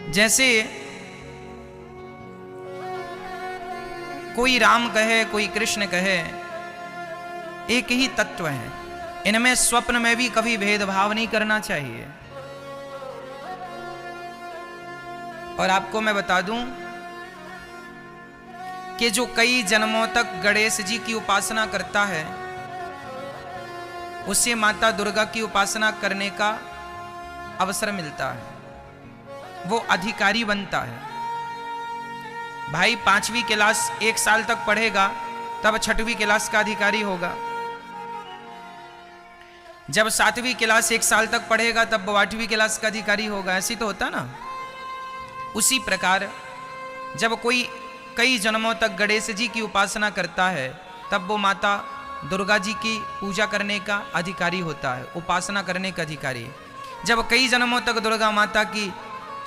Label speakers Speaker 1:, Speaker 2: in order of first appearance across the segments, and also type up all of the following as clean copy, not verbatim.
Speaker 1: जैसे कोई राम कहे कोई कृष्ण कहे, एक ही तत्व है। इनमें स्वप्न में भी कभी भेदभाव नहीं करना चाहिए। और आपको मैं बता दूं कि जो कई जन्मों तक गणेश जी की उपासना करता है, उसे माता दुर्गा की उपासना करने का अवसर मिलता है, वो अधिकारी बनता है। भाई 5वीं क्लास 1 साल तक पढ़ेगा, तब 6वीं क्लास का अधिकारी होगा। जब 7वीं क्लास 1 साल तक पढ़ेगा, तब वो 8वीं क्लास का अधिकारी होगा। ऐसी तो होता ना। उसी प्रकार जब कोई कई जन्मों तक गणेश जी की उपासना करता है, तब वो माता दुर्गा जी की पूजा करने का अधिकारी होता है, उपासना करने का अधिकारी। जब कई जन्मों तक दुर्गा माता की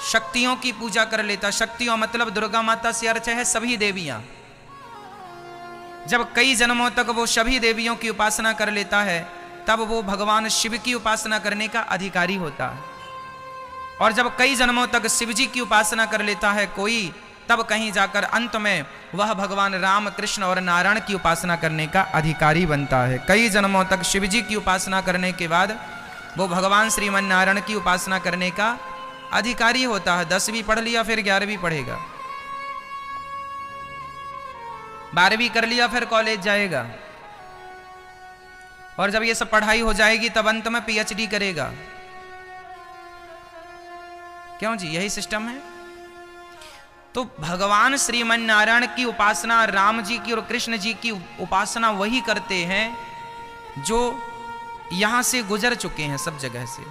Speaker 1: शक्तियों की पूजा कर लेता, शक्तियों मतलब दुर्गा माता से अर्थ है सभी देवियां। जब कई जन्मों तक वो सभी देवियों की उपासना कर लेता है, तब वो भगवान शिव की उपासना करने का अधिकारी होता है। और जब कई जन्मों तक शिव जी की उपासना कर लेता है कोई, तब कहीं जाकर अंत में वह भगवान राम, कृष्ण और नारायण की उपासना करने का अधिकारी बनता है। कई जन्मों तक शिव जी की उपासना करने के बाद वो भगवान श्रीमन नारायण की उपासना करने का अधिकारी होता है। 10वीं पढ़ लिया, फिर 11वीं पढ़ेगा। 12वीं कर लिया, फिर कॉलेज जाएगा। और जब ये सब पढ़ाई हो जाएगी, तब अंत में PhD करेगा। क्यों जी? यही सिस्टम है। तो भगवान श्रीमन नारायण की उपासना, राम जी की और कृष्ण जी की उपासना वही करते हैं जो यहां से गुजर चुके हैं सब जगह से।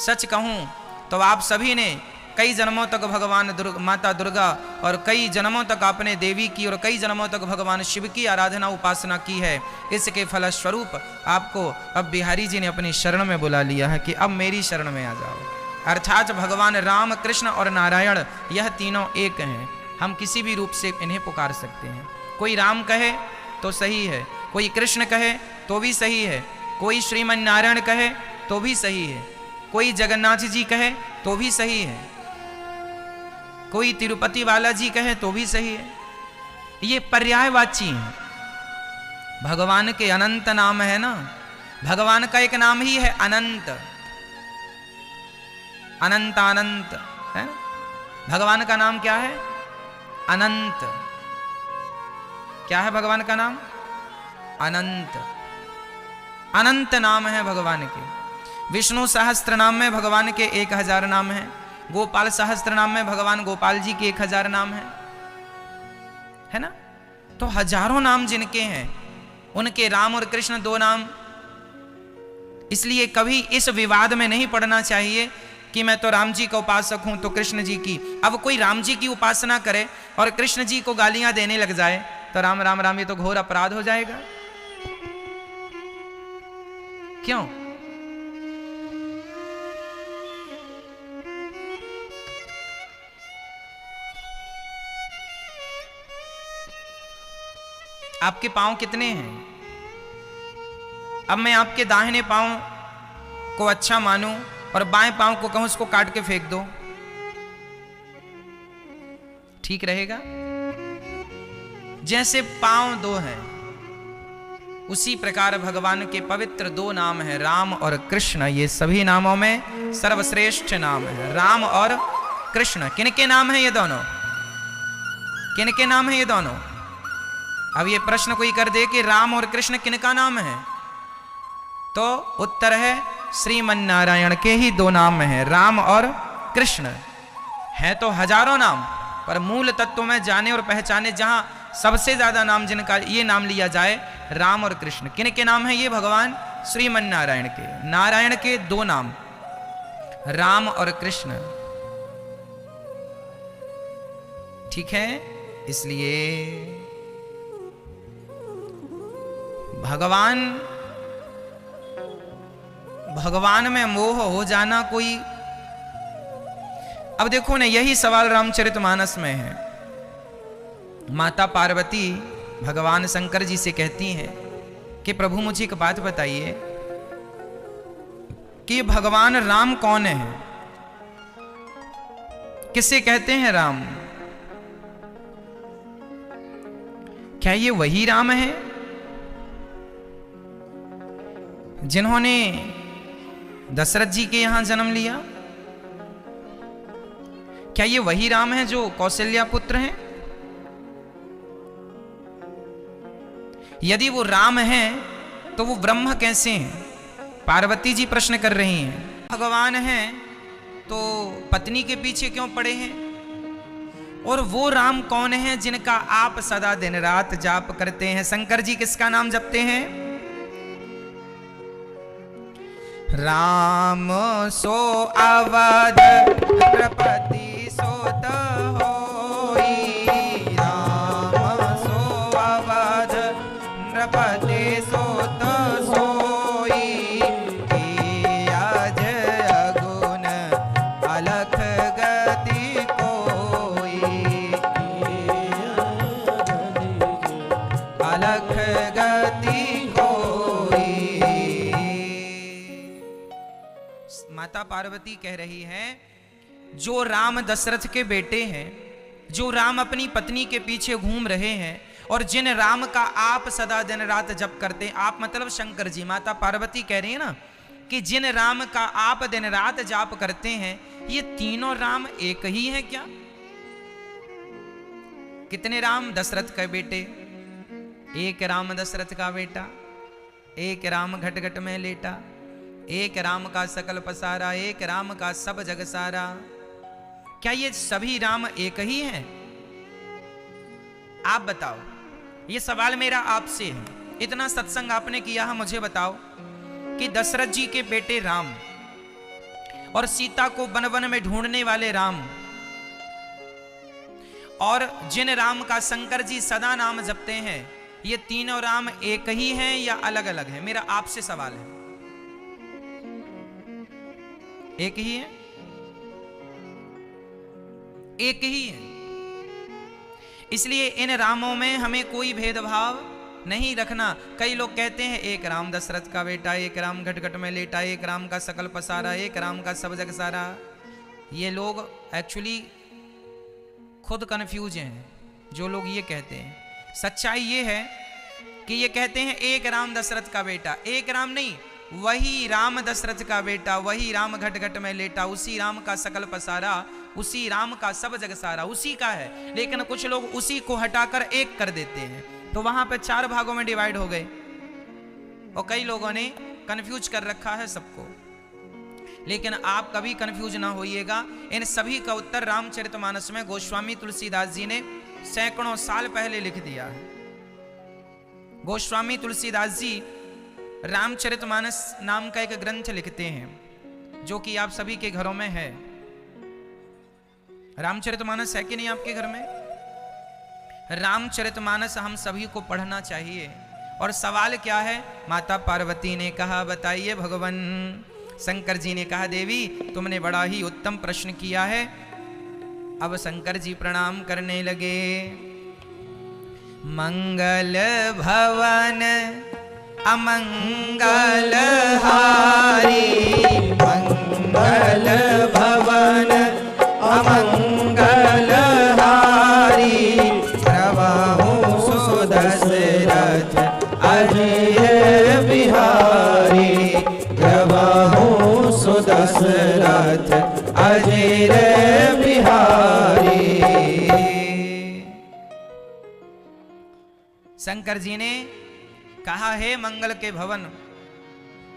Speaker 1: सच कहूं तो आप सभी ने कई जन्मों तक भगवान माता दुर्गा और कई जन्मों तक आपने देवी की और कई जन्मों तक भगवान शिव की आराधना उपासना की है। इसके फलस्वरूप आपको अब बिहारी जी ने अपनी शरण में बुला लिया है कि अब मेरी शरण में आ जाओ। अर्थात भगवान राम, कृष्ण और नारायण यह तीनों एक हैं। हम किसी भी रूप से इन्हें पुकार सकते हैं। कोई राम कहे तो सही है, कोई कृष्ण कहे तो भी सही है, कोई श्रीमन नारायण कहे तो भी सही है, कोई जगन्नाथ जी कहे तो भी सही है, कोई तिरुपति वाला जी कहे तो भी सही है। ये पर्यायवाची हैं। भगवान के अनंत नाम है ना। भगवान का एक नाम ही है अनंत। अनंत अनंत है ना। भगवान का नाम क्या है? अनंत। क्या है भगवान का नाम? अनंत। अनंत नाम है भगवान के। विष्णु सहस्त्र नाम में भगवान के 1000 नाम हैं। गोपाल सहस्त्र नाम में भगवान गोपाल जी के 1000 नाम हैं, है ना। तो हजारों नाम जिनके हैं, उनके राम और कृष्ण 2 नाम। इसलिए कभी इस विवाद में नहीं पड़ना चाहिए कि मैं तो राम जी का उपासक हूं तो कृष्ण जी की। अब कोई राम जी की उपासना करे और कृष्ण जी को गालियां देने लग जाए तो राम राम राम, ये तो घोर अपराध हो जाएगा। क्यों? आपके पांव कितने हैं? अब मैं आपके दाहिने पांव को अच्छा मानूं और बाएं पांव को कहूं उसको काट के फेंक दो, ठीक रहेगा? जैसे पांव 2 हैं, उसी प्रकार भगवान के पवित्र 2 नाम हैं, राम और कृष्ण। ये सभी नामों में सर्वश्रेष्ठ नाम है, राम और कृष्ण। किनके नाम है ये दोनों? किनके नाम है ये दोनों? अब ये प्रश्न कोई कर दे कि राम और कृष्ण किनका नाम है, तो उत्तर है श्रीमन नारायण के ही 2 नाम हैं, राम और कृष्ण। है तो हजारों नाम, पर मूल तत्व में जाने और पहचाने जहां सबसे ज्यादा नाम जिनका ये नाम लिया जाए, राम और कृष्ण। किनके नाम है ये? भगवान श्रीमन नारायण के। नारायण के 2 नाम, राम और कृष्ण। ठीक है। इसलिए भगवान में मोह हो जाना कोई। अब देखो ना, यही सवाल रामचरितमानस में है। माता पार्वती भगवान शंकर जी से कहती हैं कि प्रभु मुझे एक बात बताइए कि भगवान राम कौन है, किसे कहते हैं राम? क्या ये वही राम है जिन्होंने दशरथ जी के यहां जन्म लिया? क्या ये वही राम है जो कौशल्या पुत्र हैं? यदि वो राम हैं तो वो ब्रह्म कैसे हैं? पार्वती जी प्रश्न कर रही हैं। भगवान हैं तो पत्नी के पीछे क्यों पड़े हैं? और वो राम कौन है जिनका आप सदा दिन रात जाप करते हैं? शंकर जी किसका नाम जपते हैं? राम सो अवध नृपति सोत होई, राम सो अवध नृपति सोत सोई, आज अगुन अलख गति कोई, अलख गति कोई। माता पार्वती कह रही है, जो राम दशरथ के बेटे हैं, जो राम अपनी पत्नी के पीछे घूम रहे हैं, और जिन राम का आप सदा दिन रात जप करते हैं, आप मतलब शंकर जी, माता पार्वती कह रही है ना कि जिन राम का आप दिन रात जाप करते हैं, ये तीनों राम एक ही है क्या? कितने राम? दशरथ के बेटे, एक राम दशरथ का बेटा, एक राम घट घट में लेटा, एक राम का सकल पसारा, एक राम का सब जग सारा। क्या ये सभी राम एक ही हैं? आप बताओ, ये सवाल मेरा आपसे है। इतना सत्संग आपने किया है, मुझे बताओ कि दशरथ जी के बेटे राम और सीता को वन वन में ढूंढने वाले राम, और जिन राम का शंकर जी सदा नाम जपते हैं, ये तीनों राम एक ही हैं या अलग अलग हैं? मेरा आपसे सवाल है। एक ही है? एक ही है। इसलिए इन रामों में हमें कोई भेदभाव नहीं रखना। कई लोग कहते हैं एक राम दशरथ का बेटा, एक राम घट घट में लेटा, एक राम का सकल पसारा, एक राम का सब जग सारा। ये लोग एक्चुअली खुद कंफ्यूज हैं जो लोग ये कहते हैं। सच्चाई ये है कि ये कहते हैं एक राम दशरथ का बेटा, एक राम नहीं, वही राम दशरथ का बेटा, वही राम घट घट में लेटा, उसी राम का सकल पसारा, उसी राम का सब जग सारा, उसी का है। लेकिन कुछ लोग उसी को हटाकर एक कर देते हैं, तो वहां पे चार भागों में डिवाइड हो गए, और कई लोगों ने कंफ्यूज कर रखा है सबको। लेकिन आप कभी कंफ्यूज ना होइएगा। इन सभी का उत्तर रामचरितमानस में गोस्वामी तुलसीदास जी ने सैकड़ों साल पहले लिख दिया है। गोस्वामी तुलसीदास जी रामचरितमानस नाम का एक ग्रंथ लिखते हैं, जो कि आप सभी के घरों में है। रामचरितमानस है कि नहीं आपके घर में? रामचरितमानस हम सभी को पढ़ना चाहिए। और सवाल क्या है? माता पार्वती ने कहा बताइए भगवान। शंकर जी ने कहा देवी तुमने बड़ा ही उत्तम प्रश्न किया है। अब शंकर जी प्रणाम करने लगे। मंगल भवन अमंगल हारी, मंगल भवन अमंगल हारी, प्रभु सुदशरथ अजय बिहारी, प्रभु सुदशरथ अजय बिहारी। शंकर जी ने कहा है मंगल के भवन,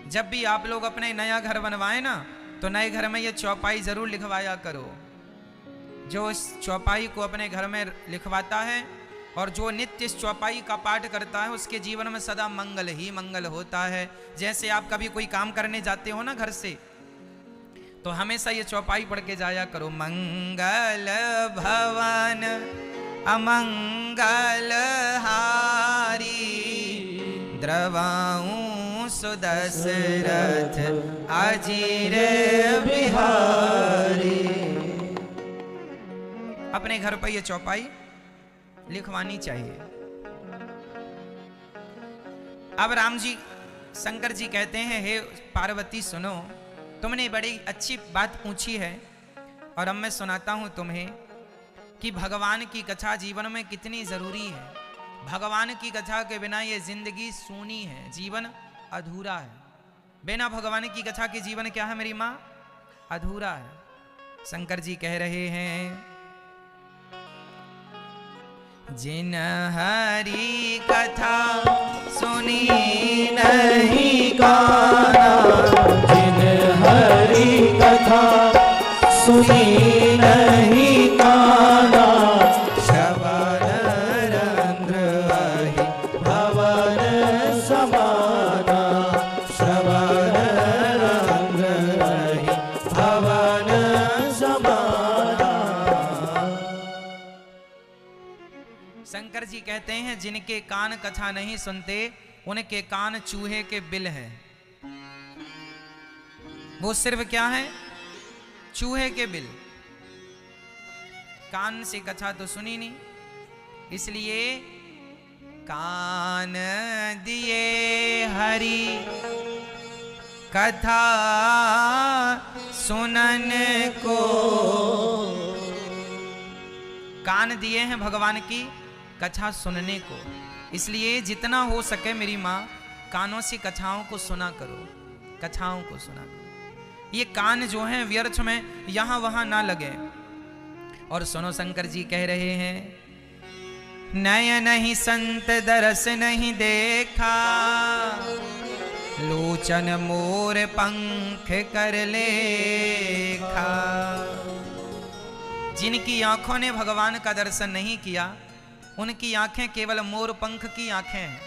Speaker 1: जब भी आप लोग अपने नया घर बनवाए ना, तो नए घर में ये चौपाई जरूर लिखवाया करो। जो इस चौपाई को अपने घर में लिखवाता है और जो नित्य इस चौपाई का पाठ करता है, उसके जीवन में सदा मंगल ही मंगल होता है। जैसे आप कभी कोई काम करने जाते हो ना घर से, तो हमेशा ये चौपाई पढ़ के जाया करो। मंगल भवन अमंगल हारी, द्रवाऊं सुदशरथ अजीर बिहारी। अपने घर पर यह चौपाई लिखवानी चाहिए। अब राम जी, शंकर जी कहते हैं हे पार्वती सुनो, तुमने बड़ी अच्छी बात पूछी है। और अब मैं सुनाता हूं तुम्हें कि भगवान की कथा जीवन में कितनी जरूरी है। भगवान की कथा के बिना ये जिंदगी सूनी है, जीवन अधूरा है। बिना भगवान की कथा के जीवन क्या है मेरी माँ? अधूरा है। शंकर जी कह रहे हैं, जिन हरि कथा सुनी नहीं गाना,
Speaker 2: जिन हरि कथा सुनी नहीं गाना,
Speaker 1: श्रवण रंध्र वही
Speaker 2: भवन समाना, श्रवण रंध्र वही भवन समाना।
Speaker 1: शंकर जी कहते हैं, जिनके कान कथा नहीं सुनते उनके कान चूहे के बिल हैं। वो सिर्फ क्या है? चूहे के बिल। कान से कथा तो सुनी नहीं, इसलिए कान दिए हरि कथा सुनन को। कान दिए हैं भगवान की कथा सुनने को, इसलिए जितना हो सके मेरी माँ कानों से कथाओं को सुना करो, कथाओं को सुना करो। ये कान जो हैं व्यर्थ में यहाँ वहाँ ना लगे। और सुनो, शंकर जी कह रहे हैं, नयन नहीं संत दरस नहीं देखा, लोचन मोर पंख कर लेखा। जिनकी आंखों ने भगवान का दर्शन नहीं किया उनकी आंखें केवल मोर पंख की आंखें हैं।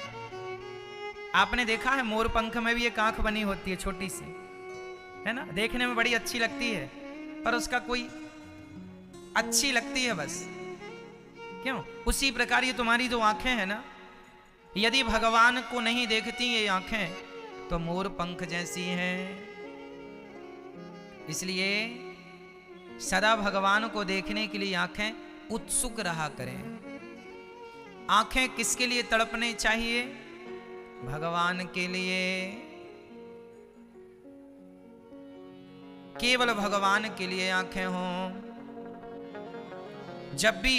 Speaker 1: आपने देखा है मोर पंख में भी एक आंख बनी होती है, छोटी सी, है ना? देखने में बड़ी अच्छी लगती है, पर उसका कोई अच्छी लगती है बस, क्यों? उसी प्रकार ये तुम्हारी जो आंखें हैं ना, यदि भगवान को नहीं देखती ये आंखें तो मोर पंख जैसी हैं। इसलिए सदा भगवान को देखने के लिए आंखें उत्सुक रहा करें। आंखें किसके लिए तड़पने चाहिए? भगवान के लिए। केवल भगवान के लिए आंखें हों। जब भी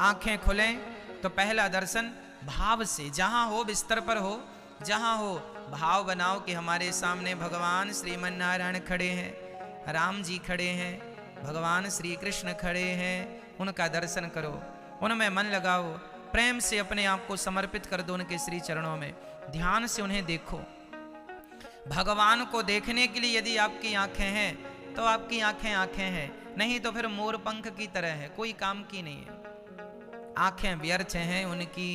Speaker 1: आंखें खुलें तो पहला दर्शन भाव से, जहां हो बिस्तर पर हो, जहां हो भाव बनाओ कि हमारे सामने भगवान श्रीमन नारायण खड़े हैं, राम जी खड़े हैं, भगवान श्री कृष्ण खड़े हैं। उनका दर्शन करो, उनमें मन लगाओ, प्रेम से अपने आप को समर्पित कर दो उनके श्री चरणों में, ध्यान से उन्हें देखो। भगवान को देखने के लिए यदि आपकी आंखें हैं तो आपकी आंखें आंखें हैं, नहीं तो फिर मोर पंख की तरह है, कोई काम की नहीं है। आंखें व्यर्थ हैं उनकी,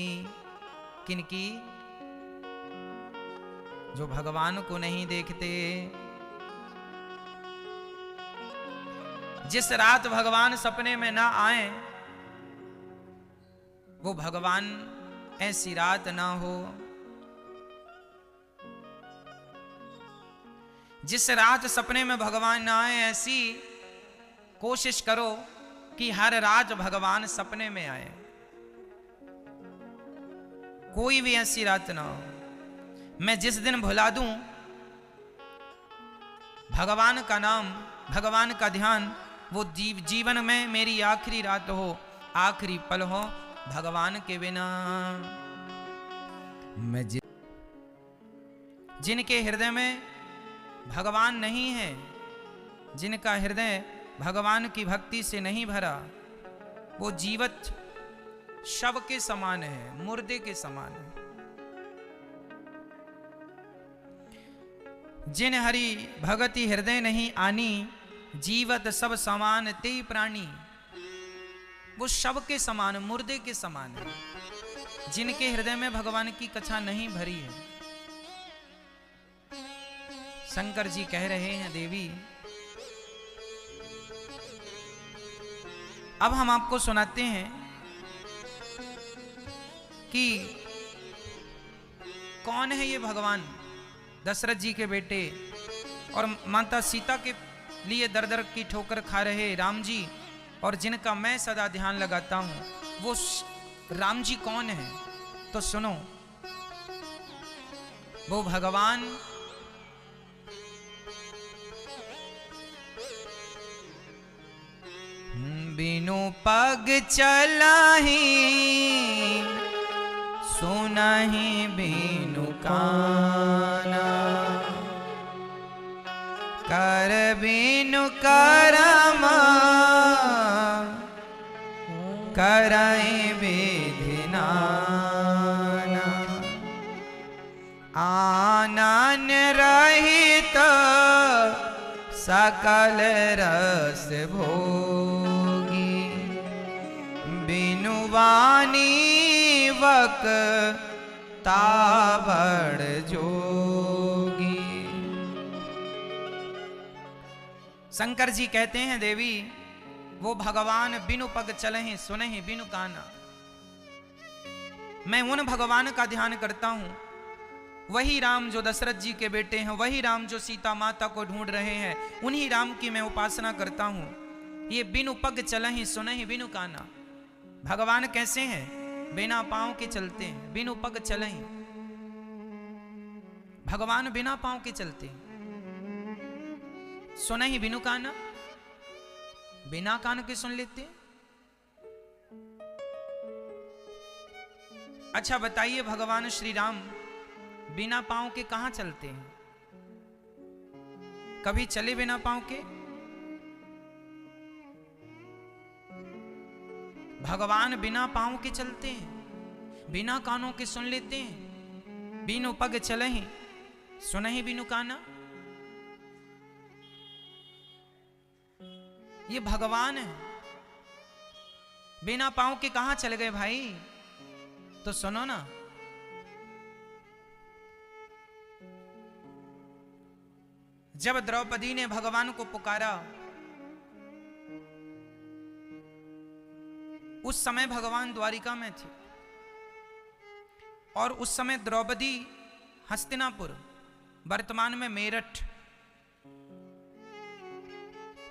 Speaker 1: किनकी? जो भगवान को नहीं देखते। जिस रात भगवान सपने में ना आए वो भगवान ऐसी रात ना हो। जिस रात सपने में भगवान ना आए, ऐसी कोशिश करो कि हर रात भगवान सपने में आए। कोई भी ऐसी रात ना हो। मैं जिस दिन भुला दूं भगवान का नाम, भगवान का ध्यान, वो जीवन में मेरी आखिरी रात हो, आखिरी पल हो भगवान के बिना। मैं जिनके हृदय में भगवान नहीं है, जिनका हृदय भगवान की भक्ति से नहीं भरा, वो जीवित शव के समान है, मुर्दे के समान है। जिन हरि भगति हृदय नहीं आनी, जीवत सब समान ते प्राणी। वो शव के समान, मुर्दे के समान है, जिनके हृदय में भगवान की कथा नहीं भरी है। शंकर जी कह रहे हैं, देवी अब हम आपको सुनाते हैं कि कौन है ये भगवान। दशरथ जी के बेटे और माता सीता के लिए दर दर की ठोकर खा रहे राम जी, और जिनका मैं सदा ध्यान लगाता हूं, वो राम जी कौन है? तो सुनो, वो भगवान बिनु पग चलहि सुनहि बिनु काना, कर बिनु करम करहि विधि नाना, आनन रहित सकल रस भोगी, बिनु वाणी वक्ता बड़ जोगी। शंकर जी कहते हैं देवी वो भगवान बिनु पग चलहि सुनहि बिनु काना। मैं उन भगवान का ध्यान करता हूं, वही राम जो दशरथ जी के बेटे हैं, वही राम जो सीता माता को ढूंढ रहे हैं, उन्हीं राम की मैं उपासना करता हूं। ये बिनु पग चलहि सुनहि बिनु काना। भगवान कैसे हैं? बिना पांव के चलते हैं, बिनु पग चलहि। भगवान बिना पांव के चलते हैं। सुनहि बिनु काना, बिना कान के सुन लेते हैं। अच्छा बताइए, भगवान श्री राम बिना पांव के कहां चलते हैं? कभी चले बिना पांव के? भगवान बिना पांव के चलते हैं, बिना कानों के सुन लेते हैं। बिनु पग चलहि सुनहि बिनु काना। ये भगवान है, बिना पांव के कहां चल गए भाई? तो सुनो ना, जब द्रौपदी ने भगवान को पुकारा, उस समय भगवान द्वारिका में थे और उस समय द्रौपदी हस्तिनापुर, वर्तमान में मेरठ,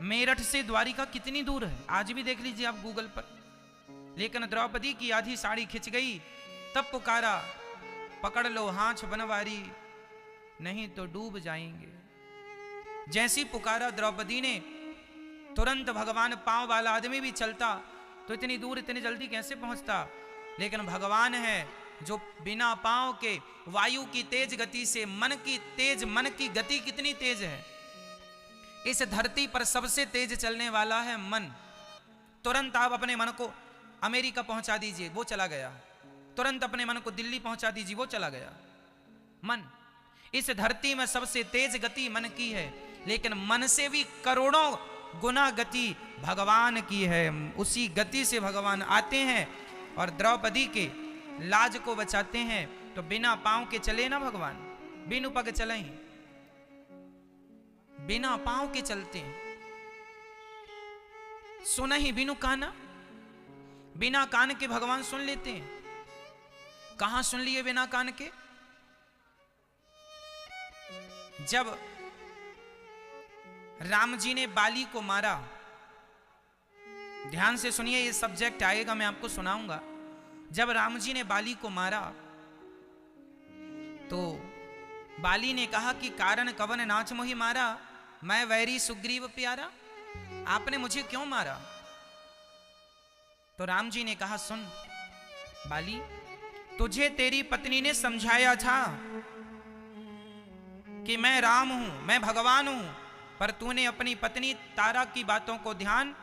Speaker 1: मेरठ से द्वारिका कितनी दूर है आज भी देख लीजिए आप गूगल पर। लेकिन द्रौपदी की आधी साड़ी खिंच गई, तब पुकारा, पकड़ लो हाथ बनवारी नहीं तो डूब जाएंगे। जैसी पुकारा द्रौपदी ने, तुरंत भगवान, पांव वाला आदमी भी चलता तो इतनी दूर इतनी जल्दी कैसे पहुंचता? लेकिन भगवान है जो बिना पांव के वायु की तेज गति से, मन की गति कितनी तेज है। इस धरती पर सबसे तेज चलने वाला है मन। तुरंत आप अपने मन को अमेरिका पहुंचा दीजिए, वो चला गया। तुरंत अपने मन को दिल्ली पहुंचा दीजिए, वो चला गया। मन, इस धरती में सबसे तेज गति मन की है, लेकिन मन से भी करोड़ों गुना गति भगवान की है। उसी गति से भगवान आते हैं और द्रौपदी के लाज को बचाते हैं। तो बिना पांव के चले ना भगवान, बिनु पग चले, बिना पांव के चलते हैं। सुनहि बिनु काना, बिना कान के भगवान सुन लेते हैं। कहां सुन लिए बिना कान के? जब राम जी ने बाली को मारा, ध्यान से सुनिए, ये सब्जेक्ट आएगा, मैं आपको सुनाऊंगा। जब राम जी ने बाली को मारा तो बाली ने कहा कि कारण कवन नाच मोहि मारा, मैं वैरी सुग्रीव प्यारा, आपने मुझे क्यों मारा? तो राम जी ने कहा, सुन बाली, तुझे तेरी पत्नी ने समझाया था कि मैं राम हूं, मैं भगवान हूं, पर तूने अपनी पत्नी तारा की बातों को ध्यान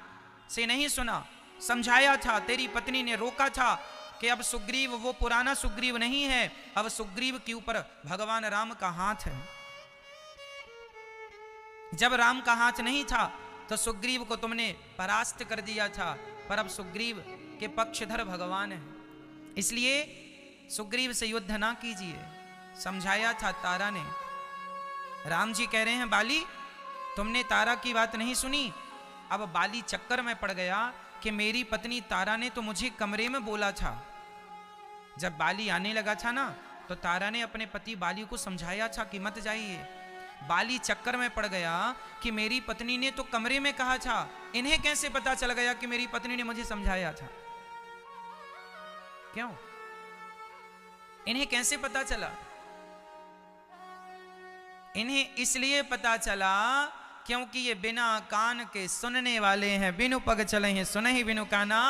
Speaker 1: से नहीं सुना। समझाया था, तेरी पत्नी ने रोका था कि अब सुग्रीव वो पुराना सुग्रीव नहीं है, अब सुग्रीव के ऊपर भगवान राम का हाथ है। जब राम का हाथ नहीं था तो सुग्रीव को तुमने परास्त कर दिया था, पर अब सुग्रीव के पक्षधर भगवान है, इसलिए सुग्रीव से युद्ध ना कीजिए। समझाया था तारा ने। राम जी कह रहे हैं, बाली तुमने तारा की बात नहीं सुनी। अब बाली चक्कर में पड़ गया कि मेरी पत्नी तारा ने तो मुझे कमरे में बोला था। जब बाली आने लगा था ना, तो तारा ने अपने पति बाली को समझाया था कि मत जाइए। बाली चक्कर में पड़ गया कि मेरी पत्नी ने तो कमरे में कहा था, इन्हें कैसे पता चल गया कि मेरी पत्नी ने मुझे समझाया था? क्यों? इन्हें कैसे पता चला? इन्हें इसलिए पता चला क्योंकि ये बिना कान के सुनने वाले हैं। बिनु पग चले हैं सुनहि बिनु काना।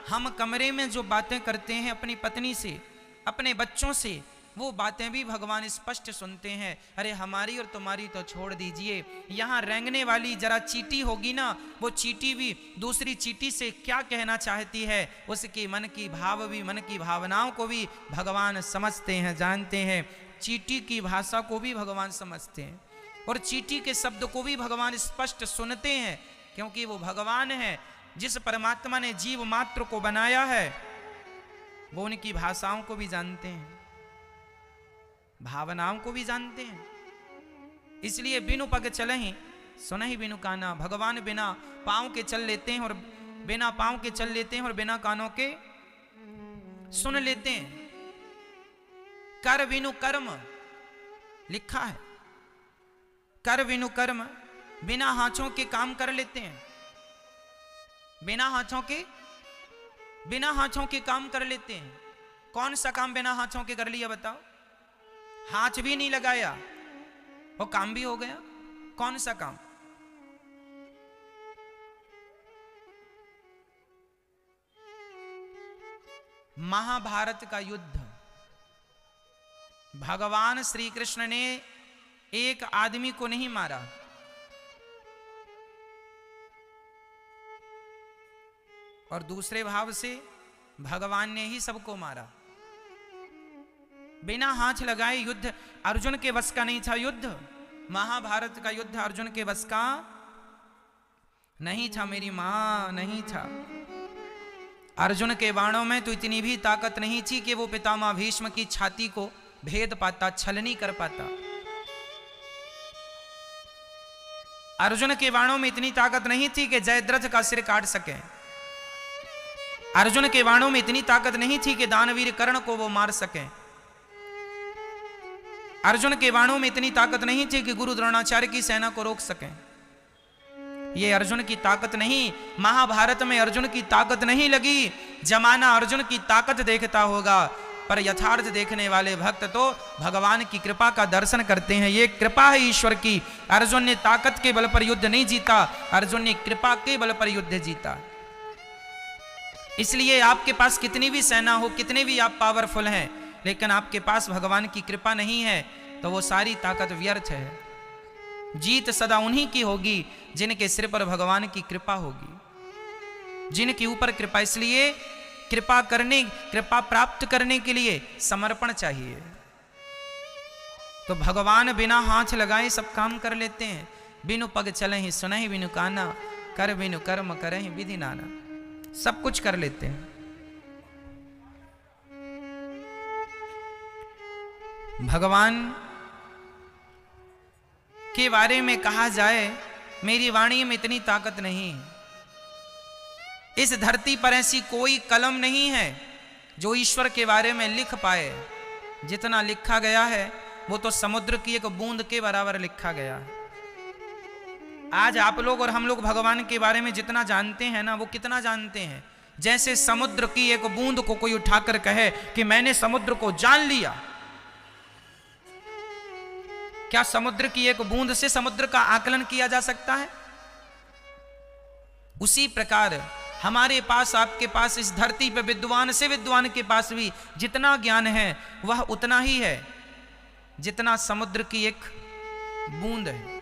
Speaker 1: हम कमरे में जो बातें करते हैं अपनी पत्नी से, अपने बच्चों से, वो बातें भी भगवान स्पष्ट सुनते हैं। अरे हमारी और तुम्हारी तो छोड़ दीजिए, यहाँ रेंगने वाली जरा चींटी होगी ना, वो चींटी भी दूसरी चींटी से क्या कहना चाहती है, उसके मन की भाव भी, मन की भावनाओं को भी भगवान समझते हैं, जानते हैं। चींटी की भाषा को भी भगवान समझते हैं और चींटी के शब्द को भी भगवान स्पष्ट सुनते हैं, क्योंकि वो भगवान है। जिस परमात्मा ने जीव मात्र को बनाया है वो उनकी भाषाओं को भी जानते हैं, भावनाओं को भी जानते हैं। इसलिए बिनु पग चलहि सुनहि बिनु काना। भगवान बिना पांव के चल लेते हैं और बिना पांव के चल लेते हैं और बिना कानों के सुन लेते हैं। कर बिनु कर्म लिखा है, कर बिनु कर्म, बिना हाथों के काम कर लेते हैं। बिना हाथों के काम कर लेते हैं। कौन सा काम बिना हाथों के कर लिया बताओ? हाथ भी नहीं लगाया वो काम भी हो गया। कौन सा काम? महाभारत का युद्ध। भगवान श्री कृष्ण ने एक आदमी को नहीं मारा, और दूसरे भाव से भगवान ने ही सबको मारा। बिना हाथ लगाए युद्ध अर्जुन के बस का नहीं था। युद्ध महाभारत का युद्ध अर्जुन के बस का नहीं था, मेरी मां, नहीं था। अर्जुन के बाणों में तो इतनी भी ताकत नहीं थी कि वो पितामह भीष्म की छाती को भेद पाता, छलनी कर पाता। अर्जुन के बाणों में इतनी ताकत नहीं थी कि जयद्रथ का सिर काट सके। अर्जुन के बाणों में इतनी ताकत नहीं थी कि दानवीर कर्ण को वो मार सके। अर्जुन के बाणों में इतनी ताकत नहीं थी कि गुरु द्रोणाचार्य की सेना को रोक सके। ये अर्जुन की ताकत नहीं। महाभारत में अर्जुन की ताकत नहीं लगी। जमाना अर्जुन की ताकत देखता होगा, पर यथार्थ देखने वाले भक्त तो भगवान की कृपा का दर्शन करते हैं। ये कृपा है ईश्वर की। अर्जुन ने ताकत के बल पर युद्ध नहीं जीता, अर्जुन ने कृपा के बल पर युद्ध जीता। इसलिए आपके पास कितनी भी सेना हो, कितने भी आप पावरफुल हैं, लेकिन आपके पास भगवान की कृपा नहीं है तो वो सारी ताकत व्यर्थ है। जीत सदा उन्हीं की होगी जिनके सिर पर भगवान की कृपा होगी, जिनके ऊपर कृपा। इसलिए कृपा प्राप्त करने के लिए समर्पण चाहिए। तो भगवान बिना हाथ लगाए सब काम कर लेते हैं। बिनु पग चलहि सुनहि बिनु काना, कर बिनु कर्म करहि विधि नाना। सब कुछ कर लेते हैं। भगवान के बारे में कहा जाए, मेरी वाणी में इतनी ताकत नहीं है। इस धरती पर ऐसी कोई कलम नहीं है जो ईश्वर के बारे में लिख पाए। जितना लिखा गया है वो तो समुद्र की एक बूंद के बराबर लिखा गया है। आज आप लोग और हम लोग भगवान के बारे में जितना जानते हैं ना, वो कितना जानते हैं? जैसे समुद्र की एक बूंद को कोई उठाकर कहे कि मैंने समुद्र को जान लिया। क्या समुद्र की एक बूंद से समुद्र का आकलन किया जा सकता है? उसी प्रकार हमारे पास, आपके पास, इस धरती पर विद्वान से विद्वान के पास भी जितना ज्ञान है वह उतना ही है जितना समुद्र की एक बूंद है।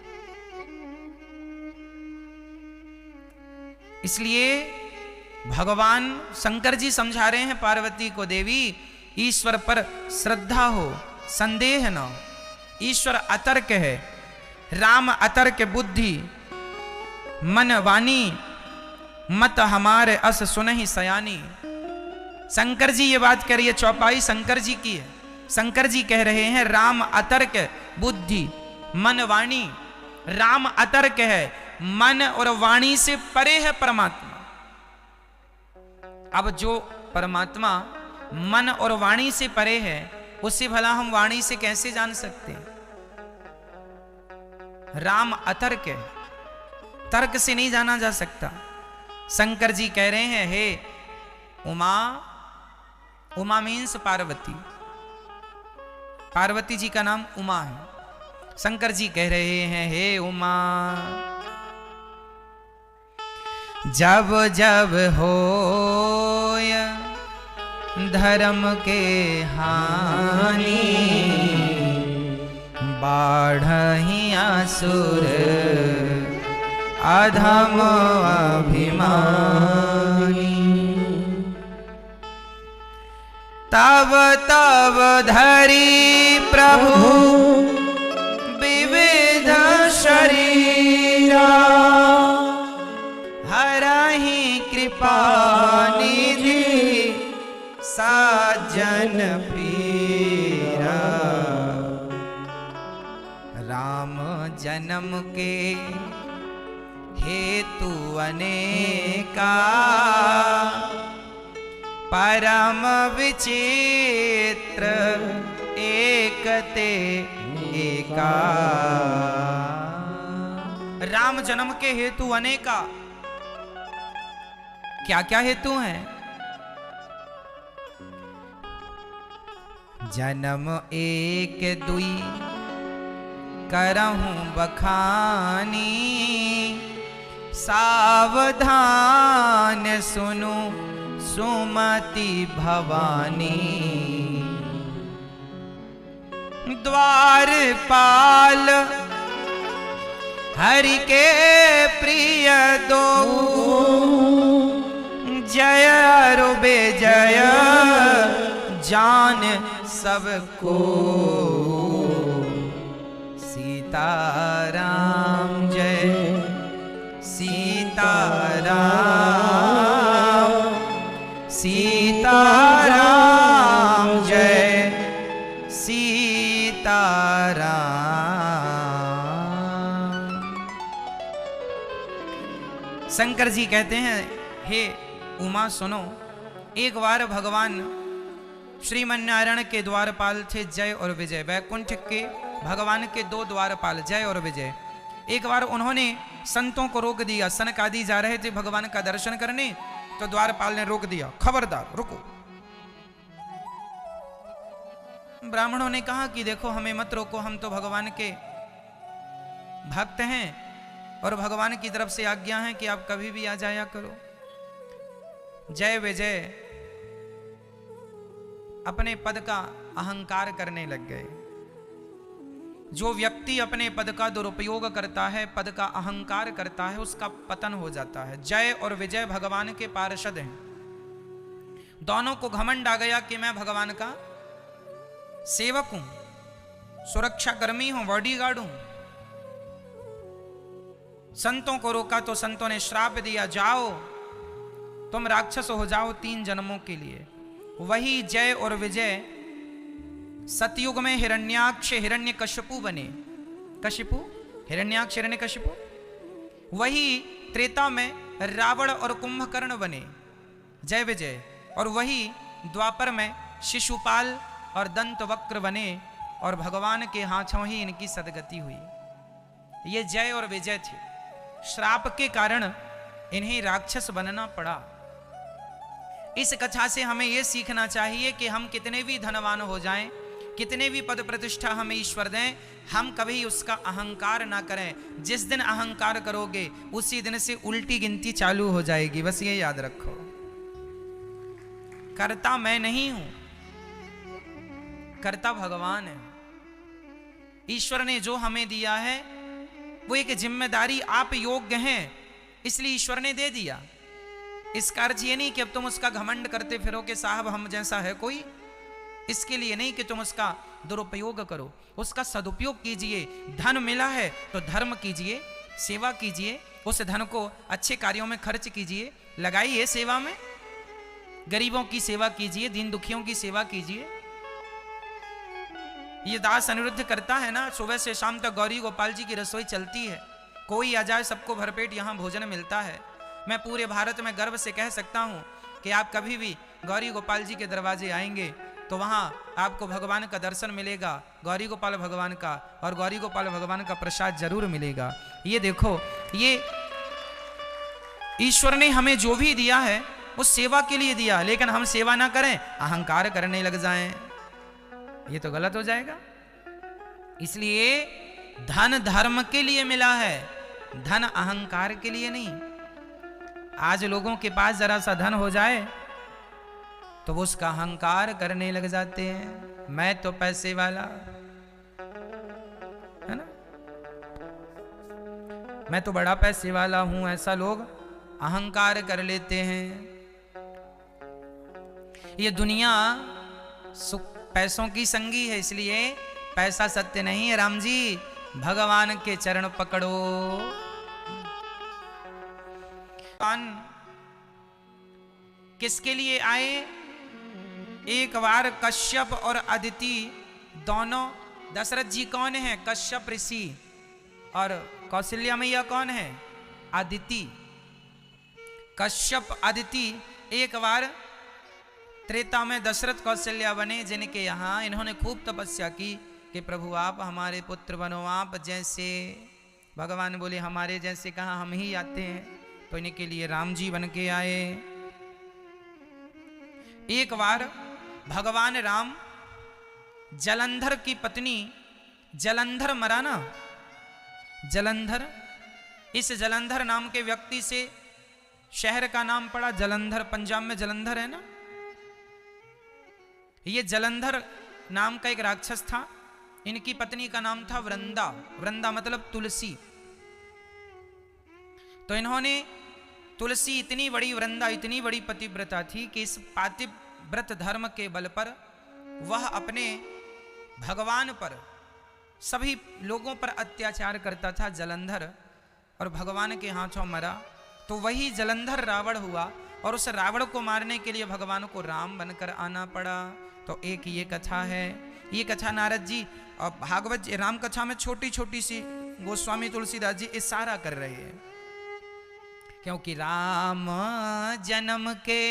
Speaker 1: इसलिए भगवान शंकर जी समझा रहे हैं पार्वती को, देवी ईश्वर पर श्रद्धा हो, संदेह न हो। ईश्वर अतर्क है, राम अतर्क बुद्धि, मन वाणी मत हमारे अस सुनहि सयानी। शंकर जी ये बात कह रही है, चौपाई शंकर जी की है। शंकर जी कह रहे हैं राम अतर्क बुद्धि मन वाणी। राम अतर्क है, मन और वाणी से परे है परमात्मा। अब जो परमात्मा मन और वाणी से परे है, उससे भला हम वाणी से कैसे जान सकते हैं? राम अतर्क है, तर्क से नहीं जाना जा सकता। शंकर जी कह रहे हैं हे उमा, उमा मीन्स पार्वती, पार्वती जी का नाम उमा है। शंकर जी कह रहे हैं हे उमा जब जब होय धर्म के हानि, बाढ़हि असुर अधम अभिमानी। तब तब धरी प्रभु विविध शरीरा, हरहि कृपा निधि साजन पीरा। राम जन्म के हेतु अनेका, परम विचित्र एकते एका। राम जन्म के हेतु अनेका, क्या क्या हेतु हैं? जन्म एक दुई करहूं बखानी, सावधान सुनु सुमति भवानी। द्वारपाल हरि के प्रिय दो, जय अरु बेजय जान सबको। सीताराम जय सीताराम, सीताराम जय सीताराम। शंकर जी कहते हैं, हे उमा सुनो, एक बार भगवान श्रीमन्नारायण के द्वारपाल थे जय और विजय। वैकुंठ के भगवान के दो द्वारपाल जय और विजय। एक बार उन्होंने संतों को रोक दिया। सनक आदि जा रहे थे भगवान का दर्शन करने, तो द्वारपाल ने रोक दिया, खबरदार रुको। ब्राह्मणों ने कहा कि देखो हमें मत रोको, हम तो भगवान के भक्त हैं और भगवान की तरफ से आज्ञा है कि आप कभी भी आ जाया करो। जय विजय अपने पद का अहंकार करने लग गए। जो व्यक्ति अपने पद का दुरुपयोग करता है, पद का अहंकार करता है, उसका पतन हो जाता है। जय और विजय भगवान के पार्षद हैं। दोनों को घमंड आ गया कि मैं भगवान का सेवक हूं, सुरक्षा कर्मी हूं, बॉडीगार्ड हूं। संतों को रोका तो संतों ने श्राप दिया, जाओ तुम राक्षस हो जाओ 3 जन्मों के लिए। वही जय और विजय सतयुग में हिरण्याक्ष हिरण्यकशिपु बने। कशिपु हिरण्याक्ष हिरण्यकशिपु। वही त्रेता में रावण और कुंभकर्ण बने, जय विजय। और वही द्वापर में शिशुपाल और दंतवक्र बने, और भगवान के हाथों ही इनकी सदगति हुई। ये जय और विजय थे। श्राप के कारण इन्हें राक्षस बनना पड़ा। इस कथा से हमें यह सीखना चाहिए कि हम कितने भी धनवान हो जाएं, कितने भी पद प्रतिष्ठा हमें ईश्वर दें, हम कभी उसका अहंकार ना करें। जिस दिन अहंकार करोगे उसी दिन से उल्टी गिनती चालू हो जाएगी। बस ये याद रखो, कर्ता मैं नहीं हूं, कर्ता भगवान है। ईश्वर ने जो हमें दिया है वो एक जिम्मेदारी, आप योग्य हैं इसलिए ईश्वर ने दे दिया। इसका अर्थ ये नहीं कि अब तुम उसका घमंड करते फिरो कि साहब हम जैसा है कोई। इसके लिए नहीं कि तुम उसका दुरुपयोग करो, उसका सदुपयोग कीजिए। धन मिला है तो धर्म कीजिए, सेवा कीजिए, उस धन को अच्छे कार्यों में खर्च कीजिए, लगाइए सेवा में, गरीबों की सेवा कीजिए, दीन दुखियों की सेवा कीजिए। ये दास अनिरुद्ध करता है ना, सुबह से शाम तक गौरी गोपाल जी की रसोई चलती है। कोई आ जाए सबको भरपेट यहाँ भोजन मिलता है। मैं पूरे भारत में गर्व से कह सकता हूँ कि आप कभी भी गौरी गोपाल जी के दरवाजे आएंगे तो वहाँ आपको भगवान का दर्शन मिलेगा, गौरी गोपाल भगवान का, और गौरी गोपाल भगवान का प्रसाद जरूर मिलेगा। ये देखो, ये ईश्वर ने हमें जो भी दिया है वो सेवा के लिए दिया, लेकिन हम सेवा ना करें, अहंकार करने लग जाएं, ये तो गलत हो जाएगा। इसलिए धन धर्म के लिए मिला है, धन अहंकार के लिए नहीं। आज लोगों के पास जरा सा धन हो जाए तो वो उसका अहंकार करने लग जाते हैं, मैं तो पैसे वाला, है ना, मैं तो बड़ा पैसे वाला हूं, ऐसा लोग अहंकार कर लेते हैं। ये दुनिया सुख पैसों की संगी है, इसलिए पैसा सत्य नहीं है। राम जी भगवान के चरण पकड़ो। किसके लिए आए? एक बार कश्यप और अदिति दोनों, दशरथ जी कौन है? कश्यप ऋषि, और कौशल्या मैया कौन है? अदिति। कश्यप अदिति एक बार त्रेता में दशरथ कौशल्या बने, जिनके यहाँ इन्होंने खूब तपस्या की कि प्रभु आप हमारे पुत्र बनो, आप जैसे। भगवान बोले हमारे जैसे कहाँ, हम ही आते हैं। तो इनके लिए राम जी बन के आए। एक बार भगवान राम जलंधर की पत्नी, जलंधर मरा ना, जलंधर, इस जलंधर नाम के व्यक्ति से शहर का नाम पड़ा जलंधर। पंजाब में जलंधर है ना। ये जलंधर नाम का एक राक्षस था, इनकी पत्नी का नाम था वृंदा। वृंदा मतलब तुलसी। तो इन्होंने तुलसी, इतनी बड़ी वृंदा, इतनी बड़ी पतिव्रता थी कि इस पातिव्रत धर्म के बल पर वह अपने भगवान पर, सभी लोगों पर अत्याचार करता था जलंधर, और भगवान के हाथों मरा। तो वही जलंधर रावण हुआ, और उस रावण को मारने के लिए भगवान को राम बनकर आना पड़ा। तो एक ये कथा है। ये कथा नारद जी और भागवत राम कथा में छोटी छोटी सी गोस्वामी तुलसीदास जी इशारा कर रहे हैं, क्योंकि राम जन्म के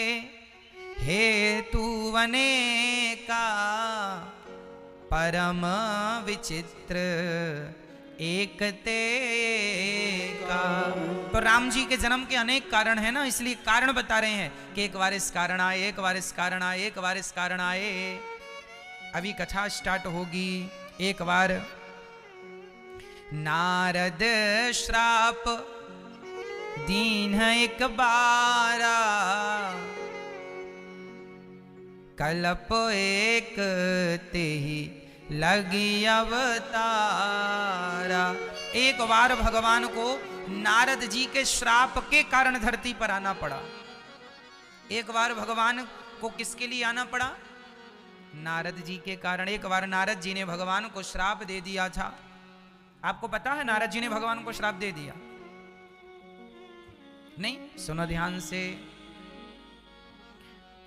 Speaker 1: हेतु अनेका, परम विचित्र एक ते का। तो राम जी के जन्म के अनेक कारण है ना, इसलिए कारण बता रहे हैं कि एक बार इस कारण आए, एक बार इस कारण आए, एक बार इस कारण आए। अभी कथा स्टार्ट होगी। एक बार नारद श्राप दीन एक बारा, कल्प एक तेहि लगी अवतारा। एक बार भगवान को नारद जी के श्राप के कारण धरती पर आना पड़ा। एक बार भगवान को किसके लिए आना पड़ा? नारद जी के कारण। एक बार नारद जी ने भगवान को श्राप दे दिया था। आपको पता है नारद जी ने भगवान को श्राप दे दिया? नहीं, सुनो ध्यान से।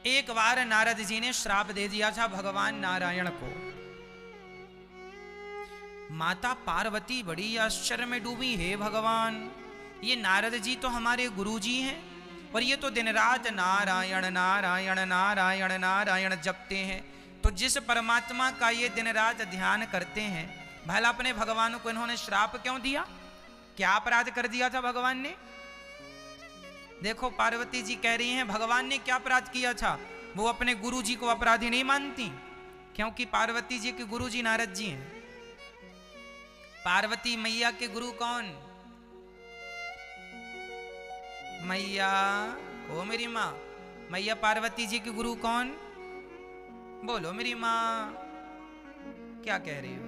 Speaker 1: एक बार नारद जी ने श्राप दे दिया था भगवान नारायण को। माता पार्वती बड़ी आश्चर्य में डूबी, हे भगवान, ये नारद जी तो हमारे गुरु जी हैं, और ये तो दिन रात नारायण नारायण नारायण नारायण जपते हैं। तो जिस परमात्मा का ये दिन रात ध्यान करते हैं, भला अपने भगवान को इन्होंने श्राप क्यों दिया? क्या अपराध कर दिया था भगवान ने? देखो पार्वती जी कह रही हैं भगवान ने क्या अपराध किया था। वो अपने गुरु जी को अपराधी नहीं मानती, क्योंकि पार्वती जी के गुरु जी नारद जी हैं। पार्वती मैया के गुरु कौन? मैया, ओ मेरी माँ, मैया पार्वती जी के गुरु कौन? बोलो मेरी माँ, क्या कह रही हो?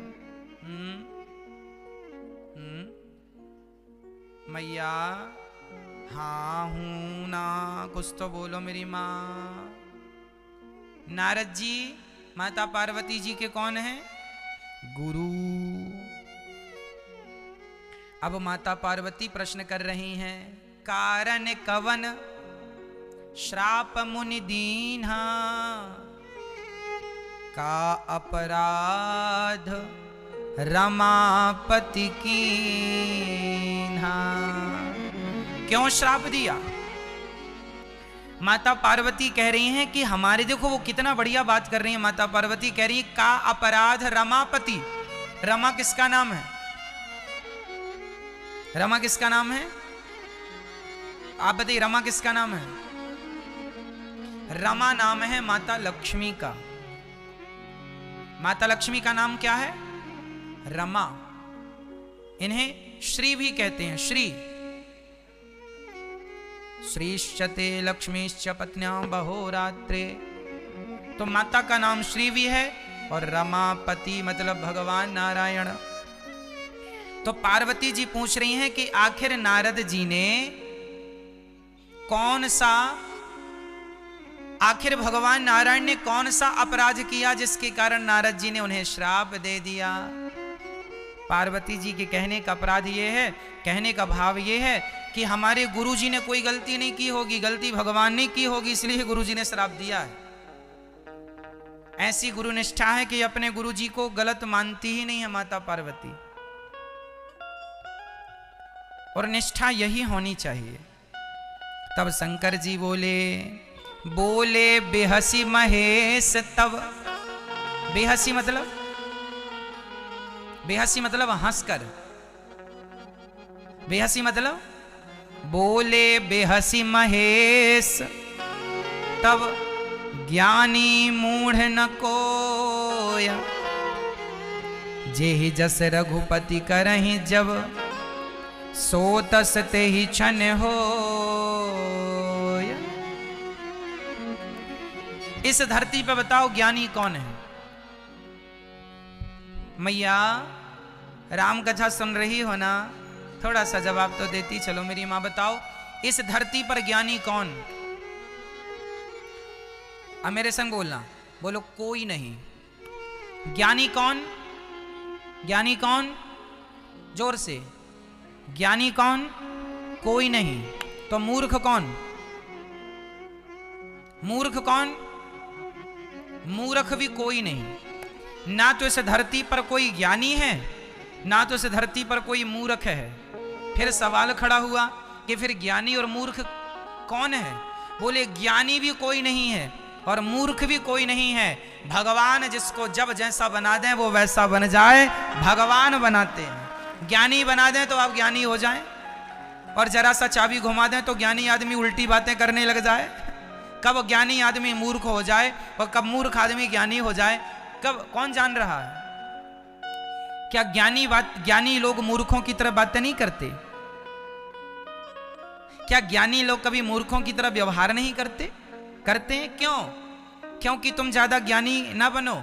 Speaker 1: मैया, हाँ हूं ना, कुछ तो बोलो मेरी माँ। नारद जी माता पार्वती जी के कौन है? गुरु। अब माता पार्वती प्रश्न कर रही हैं, कारण कवन श्राप मुनि दीन्हा, का अपराध रमापति कीन्हा। क्यों श्राप दिया? माता पार्वती कह रही हैं कि हमारे, देखो वो कितना बढ़िया बात कर रही है। माता पार्वती कह रही है का अपराध रमापति। रमा किसका नाम है? रमा किसका नाम है? आप बताइए, रमा किसका नाम है? रमा नाम है माता लक्ष्मी का। माता लक्ष्मी का नाम क्या है? रमा। इन्हें श्री भी कहते हैं, श्री। श्रीश्चते लक्ष्मीश्च पत्न्यां बहोरात्रे। तो माता का नाम श्री भी है और रमापति मतलब भगवान नारायण। तो पार्वती जी पूछ रही हैं कि आखिर नारद जी ने आखिर भगवान नारायण ने कौन सा अपराध किया जिसके कारण नारद जी ने उन्हें श्राप दे दिया। पार्वती जी के कहने का अपराध ये है, कहने का भाव ये है कि हमारे गुरु जी ने कोई गलती नहीं की होगी, गलती भगवान ने की होगी, इसलिए गुरु जी ने श्राप दिया है। ऐसी गुरु निष्ठा है कि अपने गुरु जी को गलत मानती ही नहीं है माता पार्वती, और निष्ठा यही होनी चाहिए। तब शंकर जी बोले बेहसी महेश तब। बेहसी मतलब हंसकर। बेहसी मतलब बोले बेहसी महेश तब ज्ञानी मूढ़ न कोय। जेहि जस रघुपति करहि जब सो तस तेहि छन हो। इस धरती पे बताओ ज्ञानी कौन है? मैया राम कथा सुन रही हो ना, थोड़ा सा जवाब तो देती चलो। मेरी माँ बताओ इस धरती पर ज्ञानी कौन? अब मेरे संग बोलना, बोलो कोई नहीं। ज्ञानी कौन? ज्ञानी कौन? जोर से। ज्ञानी कौन? कोई नहीं। तो मूर्ख कौन? मूर्ख कौन? मूर्ख भी कोई नहीं। ना तो इस धरती पर कोई ज्ञानी है, ना तो इस धरती पर कोई मूर्ख है। फिर सवाल खड़ा हुआ कि फिर ज्ञानी और मूर्ख कौन है? बोले ज्ञानी भी कोई नहीं है और मूर्ख भी कोई नहीं है। भगवान जिसको जब जैसा बना दें वो वैसा बन जाए, भगवान बनाते हैं। ज्ञानी बना दें तो आप ज्ञानी हो जाएं, और जरा सा चाबी घुमा दें तो ज्ञानी आदमी उल्टी बातें करने लग जाए। कब ज्ञानी आदमी मूर्ख हो जाए और कब मूर्ख आदमी ज्ञानी हो जाए, कब कौन जान रहा है? क्या ज्ञानी लोग मूर्खों की तरह बातें नहीं करते? क्या ज्ञानी लोग कभी मूर्खों की तरह व्यवहार नहीं करते? करते हैं। क्यों? क्योंकि तुम ज्यादा ज्ञानी ना बनो।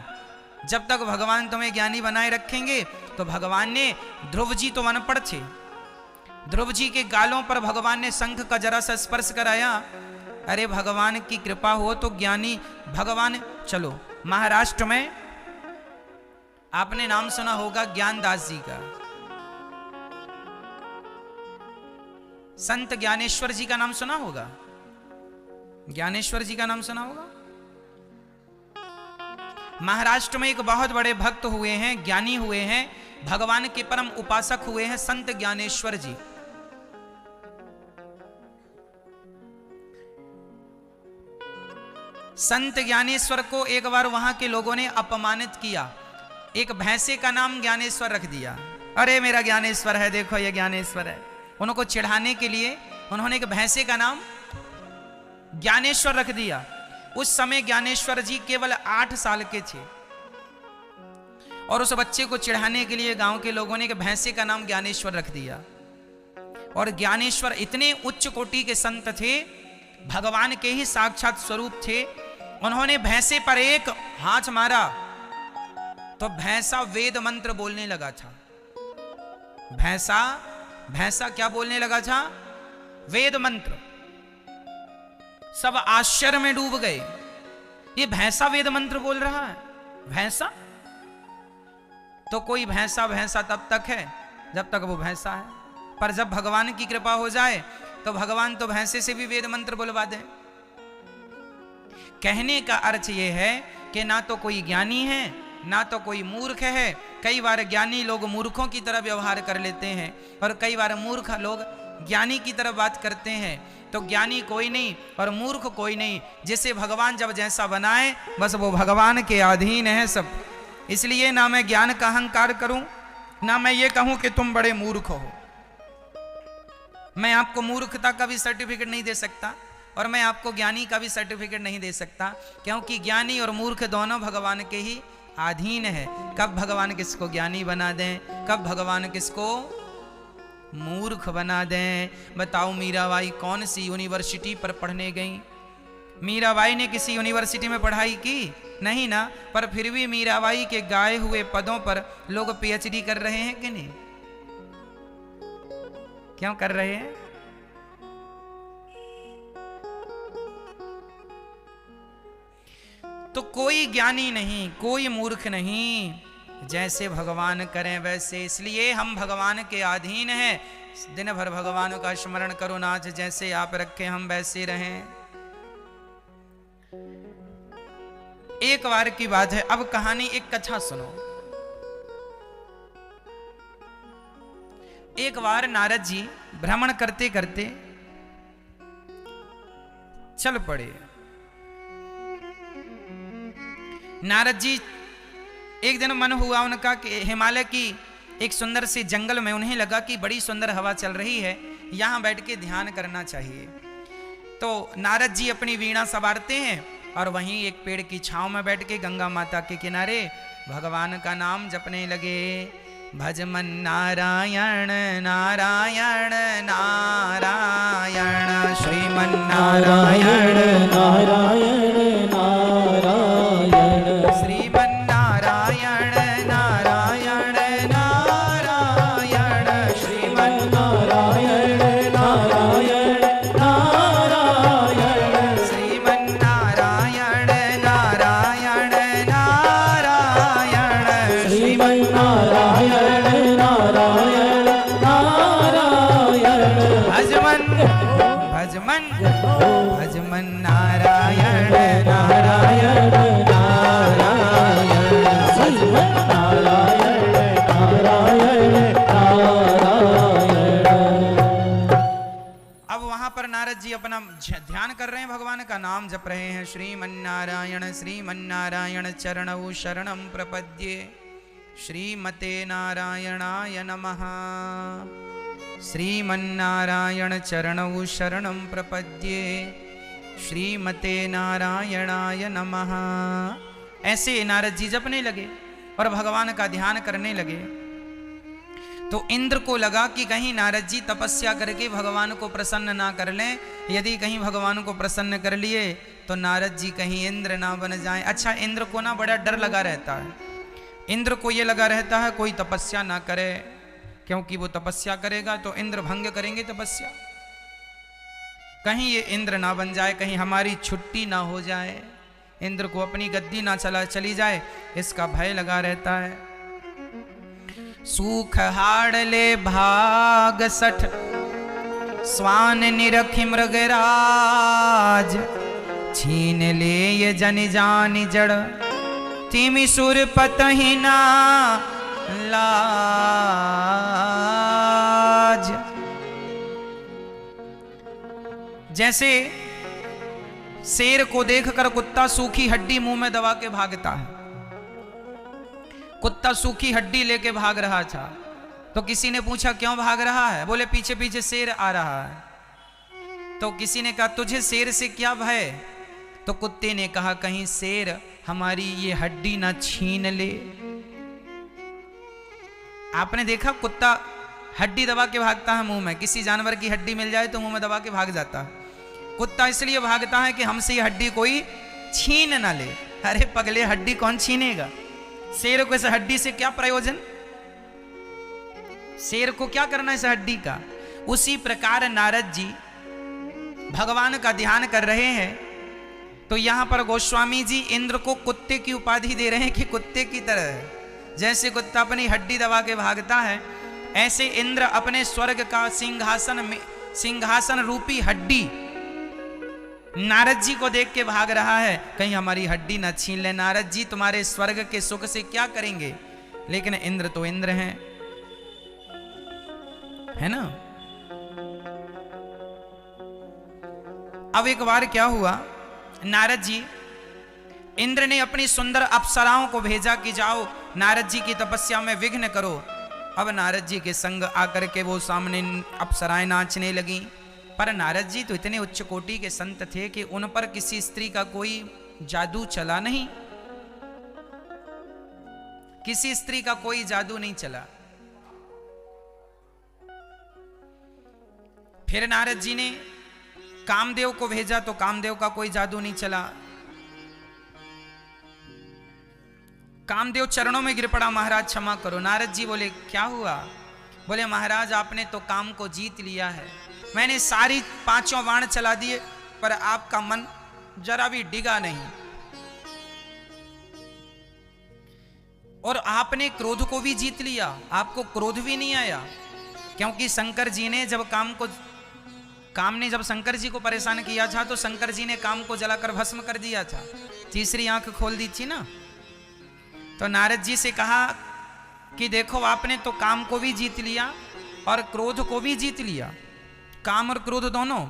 Speaker 1: जब तक भगवान तुम्हें ज्ञानी बनाए रखेंगे, तो भगवान ने ध्रुव जी तो अनपढ़ थे, ध्रुव जी के गालों पर भगवान ने शंख का जरा सा स्पर्श कराया। अरे भगवान की कृपा हो तो ज्ञानी भगवान। चलो महाराष्ट्र में आपने नाम सुना होगा ज्ञानदास जी का, संत ज्ञानेश्वर जी का नाम सुना होगा। ज्ञानेश्वर जी का नाम सुना होगा। महाराष्ट्र में एक बहुत बड़े भक्त हुए हैं, ज्ञानी हुए हैं, भगवान के परम उपासक हुए हैं, संत ज्ञानेश्वर जी। संत ज्ञानेश्वर को एक बार वहां के लोगों ने अपमानित किया। एक भैंसे का नाम ज्ञानेश्वर रख दिया। अरे मेरा ज्ञानेश्वर है, देखो ये ज्ञानेश्वर है। उनको चिढ़ाने के लिए उन्होंने एक भैंसे का नाम ज्ञानेश्वर रख दिया। उस समय ज्ञानेश्वर जी केवल 8 साल के थे, और उस बच्चे को चिढ़ाने के लिए गांव के लोगों ने एक भैंसे का नाम ज्ञानेश्वर रख दिया। और ज्ञानेश्वर इतने उच्च कोटि के संत थे, भगवान के ही साक्षात स्वरूप थे। उन्होंने भैंसे पर एक हाथ मारा तो भैंसा वेद मंत्र बोलने लगा था। भैंसा क्या बोलने लगा था? वेद मंत्र। सब आश्चर्य में डूब गए। ये भैंसा वेद मंत्र बोल रहा है? भैंसा तो कोई भैंसा तब तक है जब तक वो भैंसा है, पर जब भगवान की कृपा हो जाए तो भगवान तो भैंसे से भी वेद मंत्र बुलवा दे। कहने का अर्थ यह है कि ना तो कोई ज्ञानी है ना तो कोई मूर्ख है। कई बार ज्ञानी लोग मूर्खों की तरह व्यवहार कर लेते हैं और कई बार मूर्ख लोग ज्ञानी की तरह बात करते हैं। तो ज्ञानी कोई नहीं और मूर्ख कोई नहीं, जिसे भगवान जब जैसा बनाए बस वो भगवान के अधीन है सब। इसलिए ना मैं ज्ञान का अहंकार करूं, ना मैं ये कहूं कि तुम बड़े मूर्ख हो। मैं आपको मूर्खता का भी सर्टिफिकेट नहीं दे सकता और मैं आपको ज्ञानी का भी सर्टिफिकेट नहीं दे सकता, क्योंकि ज्ञानी और मूर्ख दोनों भगवान के ही अधीन है। कब भगवान किसको ज्ञानी बना दें, कब भगवान किसको मूर्ख बना दें। बताओ मीराबाई कौन सी यूनिवर्सिटी पर पढ़ने गई? मीराबाई ने किसी यूनिवर्सिटी में पढ़ाई की? नहीं ना। पर फिर भी मीराबाई के गाए हुए पदों पर लोग पीएचडी कर रहे हैं कि नहीं? क्यों कर रहे हैं? तो कोई ज्ञानी नहीं, कोई मूर्ख नहीं, जैसे भगवान करें वैसे। इसलिए हम भगवान के अधीन हैं। दिन भर भगवान का स्मरण करो नाथ, जैसे आप रखें हम वैसे रहें। एक बार की बात है, अब कहानी, एक कथा सुनो। एक बार नारद जी भ्रमण करते करते चल पड़े। नारद जी एक दिन मन हुआ उनका कि हिमालय की एक सुंदर से जंगल में उन्हें लगा कि बड़ी सुंदर हवा चल रही है, यहां बैठ के ध्यान करना चाहिए। तो नारद जी अपनी वीणा संवारते हैं और वहीं एक पेड़ की छांव में बैठ के गंगा माता के किनारे भगवान का नाम जपने लगे। भजमन नारायण नारायण नारायण श्रीमन नारायण
Speaker 2: नारायण नारायण
Speaker 1: श्रीमन नारायण नारायण नारायण श्रीमन
Speaker 2: नारायण नारायण नारायण
Speaker 1: श्रीमन नारायण नारायण नारायण
Speaker 2: श्रीमन नारायण नारायण नारायण
Speaker 1: भजमन भजमन भजमन नारायण
Speaker 2: नारायण नारायण भजमन नारायण नारायण नारायण।
Speaker 1: अब वहां पर नारद जी अपना ध्यान कर रहे हैं, भगवान का नाम जप रहे हैं। श्रीमन्नारायण चरणौ शरणं प्रपद्ये श्रीमते नारायणाय नमः। श्रीमन्नारायण चरणौ शरणं प्रपद्ये श्रीमते नारायणाय नमः। ऐसे नारद जी जपने लगे और भगवान का ध्यान करने लगे। तो इंद्र को लगा कि कहीं नारद जी तपस्या करके भगवान को प्रसन्न ना कर लें। यदि कहीं भगवान को प्रसन्न कर लिए तो नारद जी कहीं इंद्र ना बन जाएं। अच्छा, इंद्र को ना बड़ा डर लगा रहता है। इंद्र को ये लगा रहता है कोई तपस्या ना करे, क्योंकि वो तपस्या करेगा तो इंद्र भंग करेंगे तपस्या। कहीं ये इंद्र ना बन जाए, कहीं हमारी छुट्टी ना हो जाए, इंद्र को अपनी गद्दी ना चली जाए, इसका भय लगा रहता है। सूख हाड़ ले भाग सठ स्वान निरखि मृगराज छीन ले ये जन जान जड़ तिमि सुर पतहि ना लाज। जैसे शेर को देखकर कुत्ता सूखी हड्डी मुंह में दबा के भागता है। कुत्ता सूखी हड्डी लेके भाग रहा था, तो किसी ने पूछा क्यों भाग रहा है? बोले पीछे पीछे शेर आ रहा है। तो किसी ने कहा तुझे शेर से क्या भय? तो कुत्ते ने कहा कहीं शेर हमारी ये हड्डी ना छीन ले। आपने देखा कुत्ता हड्डी दबा के भागता है मुंह में, किसी जानवर की हड्डी मिल जाए तो मुंह में दबा के भाग जाता है। कुत्ता इसलिए भागता है कि हमसे ये हड्डी कोई छीन ना ले। अरे पगले, हड्डी कौन छीनेगा? शेर को इस हड्डी से क्या प्रयोजन? शेर को क्या करना इस हड्डी का? उसी प्रकार नारद जी भगवान का ध्यान कर रहे हैं। तो यहां पर गोस्वामी जी इंद्र को कुत्ते की उपाधि दे रहे हैं कि कुत्ते की तरह जैसे कुत्ता अपनी हड्डी दबा के भागता है, ऐसे इंद्र अपने स्वर्ग का सिंहासन रूपी हड्डी नारद जी को देख के भाग रहा है, कहीं हमारी हड्डी न छीन ले। नारद जी तुम्हारे स्वर्ग के सुख से क्या करेंगे? लेकिन इंद्र तो इंद्र हैं, है ना। अब एक बार क्या हुआ, नारद जी, इंद्र ने अपनी सुंदर अप्सराओं को भेजा कि जाओ नारद जी की तपस्या में विघ्न करो। अब नारद जी के संग आकर के वो सामने अप्सराएं नाचने लगी। पर नारद जी तो इतने उच्च कोटि के संत थे कि उन पर किसी स्त्री का कोई जादू चला नहीं, किसी स्त्री का कोई जादू नहीं चला। फिर नारद जी ने कामदेव को भेजा तो कामदेव का कोई जादू नहीं चला। कामदेव चरणों में गिर पड़ा, महाराज क्षमा करो। नारद जी बोले क्या हुआ? बोले महाराज आपने तो काम को जीत लिया है, मैंने सारी 5 बाण चला दिए पर आपका मन जरा भी डिगा नहीं, और आपने क्रोध को भी जीत लिया, आपको क्रोध भी नहीं आया। क्योंकि शंकर जी ने जब काम ने जब शंकर जी को परेशान किया था तो शंकर जी ने काम को जलाकर भस्म कर दिया था, तीसरी आंख खोल दी थी ना। तो नारद जी से कहा कि देखो आपने तो काम को भी जीत लिया और क्रोध को भी जीत लिया, काम और क्रोध दोनों।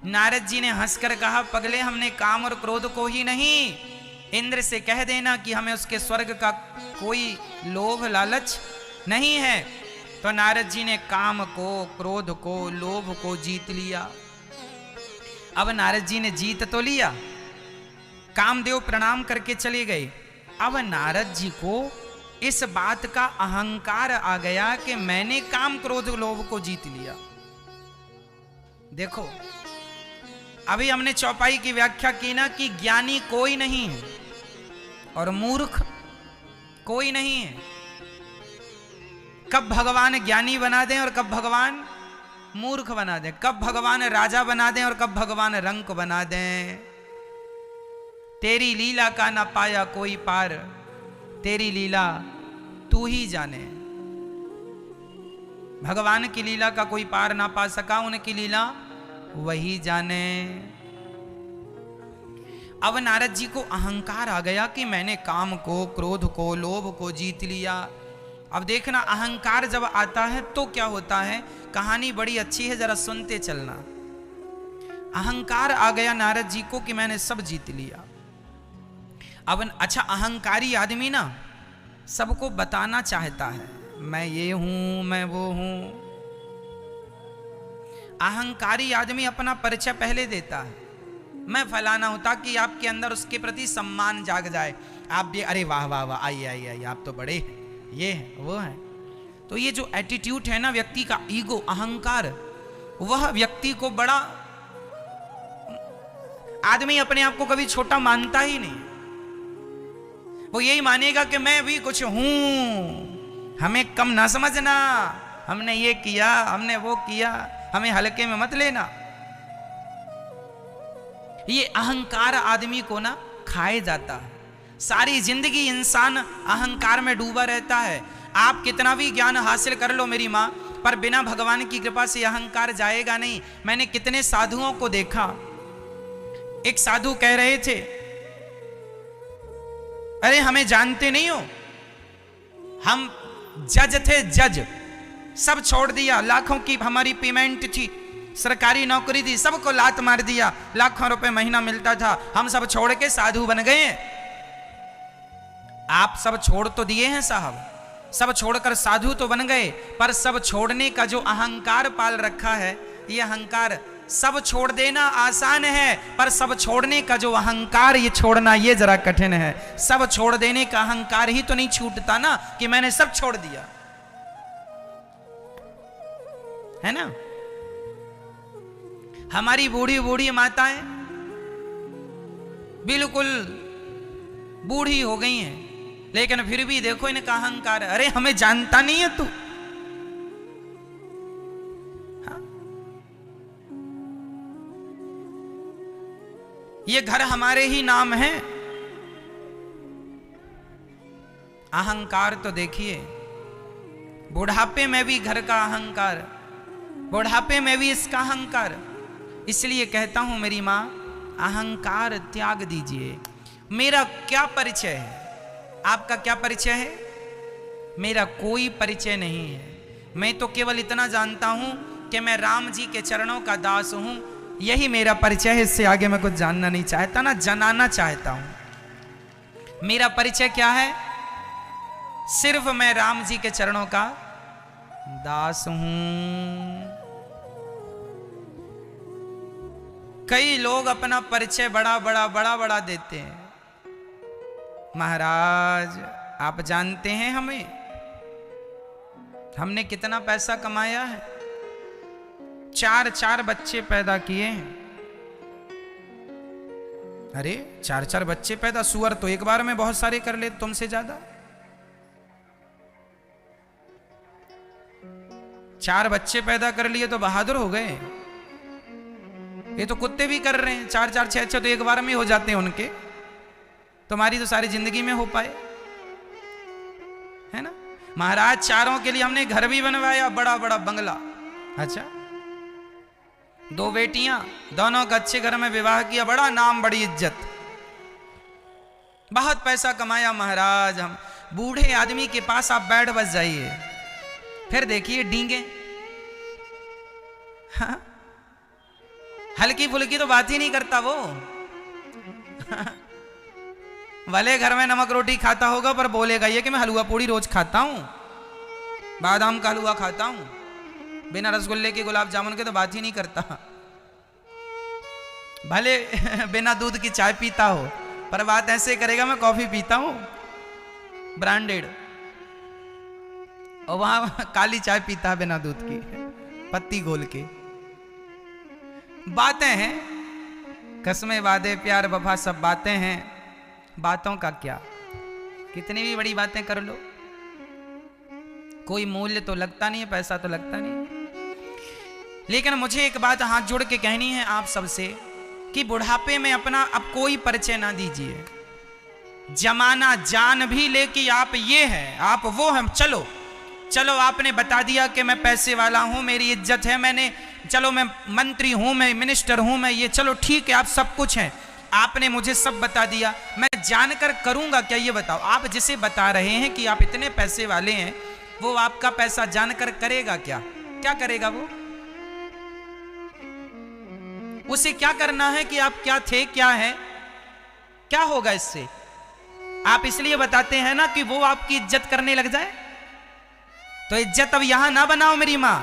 Speaker 1: नारद जी ने हंसकर कहा पगले हमने काम और क्रोध को ही नहीं, इंद्र से कह देना कि हमें उसके स्वर्ग का कोई लोभ लालच नहीं है। तो नारद जी ने काम को, क्रोध को, लोभ को जीत लिया। अब नारद जी ने जीत तो लिया, कामदेव प्रणाम करके चले गए। अब नारद जी को इस बात का अहंकार आ गया कि मैंने काम, क्रोध, लोभ को जीत लिया। देखो अभी हमने चौपाई की व्याख्या की ना कि ज्ञानी कोई नहीं है और मूर्ख कोई नहीं है। कब भगवान ज्ञानी बना दें और कब भगवान मूर्ख बना दें, कब भगवान राजा बना दें और कब भगवान रंक बना दें। तेरी लीला का ना पाया कोई पार, तेरी लीला तू ही जाने। भगवान की लीला का कोई पार ना पा सका, उनकी लीला वही जाने। अब नारद जी को अहंकार आ गया कि मैंने काम को, क्रोध को, लोभ को जीत लिया। अब देखना अहंकार जब आता है तो क्या होता है, कहानी बड़ी अच्छी है, जरा सुनते चलना। अहंकार आ गया नारद जी को कि मैंने सब जीत लिया। अब अच्छा अहंकारी आदमी ना सबको बताना चाहता है, मैं ये हूं, मैं वो हूं। अहंकारी आदमी अपना परिचय पहले देता है, मैं फलाना हूं, ताकि आपके अंदर उसके प्रति सम्मान जाग जाए। आप भी अरे वाह वाह वाह, आइए आइए आइए, आप तो बड़े हैं, ये है वो है। तो ये जो एटीट्यूड है ना व्यक्ति का, ईगो, अहंकार, वह व्यक्ति को बड़ा, आदमी अपने आप को कभी छोटा मानता ही नहीं। वो यही मानेगा कि मैं भी कुछ हूं, हमें कम ना समझना, हमने ये किया, हमने वो किया, हमें हल्के में मत लेना। ये अहंकार आदमी को ना खाए जाता है। सारी जिंदगी इंसान अहंकार में डूबा रहता है। आप कितना भी ज्ञान हासिल कर लो मेरी माँ, पर बिना भगवान की कृपा से अहंकार जाएगा नहीं। मैंने कितने साधुओं को देखा, एक साधु कह रहे थे अरे हमें जानते नहीं हो, हम जज थे, जज, सब छोड़ दिया, लाखों की हमारी पेमेंट थी, सरकारी नौकरी थी, सबको लात मार दिया, लाखों रुपए महीना मिलता था, हम सब छोड़ के साधु बन गए। आप सब छोड़ तो दिए हैं साहब, सब छोड़कर साधु तो बन गए, पर सब छोड़ने का जो अहंकार पाल रखा है, ये अहंकार, सब छोड़ देना आसान है, पर सब छोड़ने का जो अहंकार, ये छोड़ना ये जरा कठिन है। सब छोड़ देने का अहंकार ही तो नहीं छूटता ना कि मैंने सब छोड़ दिया, है ना। हमारी बूढ़ी बूढ़ी माताएं बिल्कुल बूढ़ी हो गई हैं, लेकिन फिर भी देखो इनका अहंकार, अरे हमें जानता नहीं है तू। हाँ? ये घर हमारे ही नाम है। अहंकार तो देखिए, बुढ़ापे में भी घर का अहंकार, बुढ़ापे में भी इसका अहंकार। इसलिए कहता हूं मेरी मां, अहंकार त्याग दीजिए। मेरा क्या परिचय है, आपका क्या परिचय है? मेरा कोई परिचय नहीं है। मैं तो केवल इतना जानता हूं कि मैं राम जी के चरणों का दास हूं, यही मेरा परिचय है। इससे आगे मैं कुछ जानना नहीं चाहता, ना जनाना चाहता हूं। मेरा परिचय क्या है? सिर्फ मैं राम जी के चरणों का दास हूं। कई लोग अपना परिचय बड़ा बड़ा बड़ा बड़ा देते हैं। महाराज आप जानते हैं हमने कितना पैसा कमाया है, 4 बच्चे पैदा किए हैं। अरे 4 बच्चे पैदा, सुअर तो एक बार में बहुत सारे कर ले तुमसे ज्यादा। 4 बच्चे पैदा कर लिए तो बहादुर हो गए। ये तो कुत्ते भी कर रहे हैं, 4 6 तो एक बार में हो जाते हैं उनके। तुम्हारी तो सारी जिंदगी में हो पाए, है ना। महाराज चारों के लिए हमने घर भी बनवाया, बड़ा बड़ा बंगला। अच्छा, 2 बेटियां, दोनों का अच्छे घर में विवाह किया, बड़ा नाम बड़ी इज्जत, बहुत पैसा कमाया महाराज। हम बूढ़े आदमी के पास आप बैठ बस जाइए, फिर देखिए डींगे। हाँ? हल्की फुल्की तो बात ही नहीं करता वो। भले घर में नमक रोटी खाता होगा पर बोलेगा ये कि मैं हलवा पूड़ी रोज खाता हूं, बादाम का हलवा खाता हूं, बिना रसगुल्ले के गुलाब जामुन के तो बात ही नहीं करता। भले बिना दूध की चाय पीता हो पर बात ऐसे करेगा मैं कॉफी पीता हूं ब्रांडेड, और वहां काली चाय पीता है बिना दूध की, पत्ती घोल के। बातें हैं, कसमें वादे प्यार वफा सब बातें हैं। बातों का क्या, कितनी भी बड़ी बातें कर लो, कोई मूल्य तो लगता नहीं है, पैसा तो लगता नहीं। लेकिन मुझे एक बात हाथ जोड़ के कहनी है आप सबसे कि बुढ़ापे में अपना अब कोई परिचय ना दीजिए। जमाना जान भी ले कि आप ये हैं, आप वो हैं। चलो चलो आपने बता दिया कि मैं पैसे वाला हूं, मेरी इज्जत है, मैंने, चलो मैं मंत्री हूं, मैं मिनिस्टर हूं, मैं ये, चलो ठीक है आप सब कुछ हैं, आपने मुझे सब बता दिया, मैं जानकर करूंगा क्या ये बताओ। आप जिसे बता रहे हैं कि आप इतने पैसे वाले हैं, वो आपका पैसा जानकर करेगा क्या? क्या करेगा वो? उसे क्या करना है कि आप क्या थे, क्या है, क्या होगा इससे? आप इसलिए बताते हैं ना कि वो आपकी इज्जत करने लग जाए। तो इज्जत अब यहां ना बनाओ मेरी मां,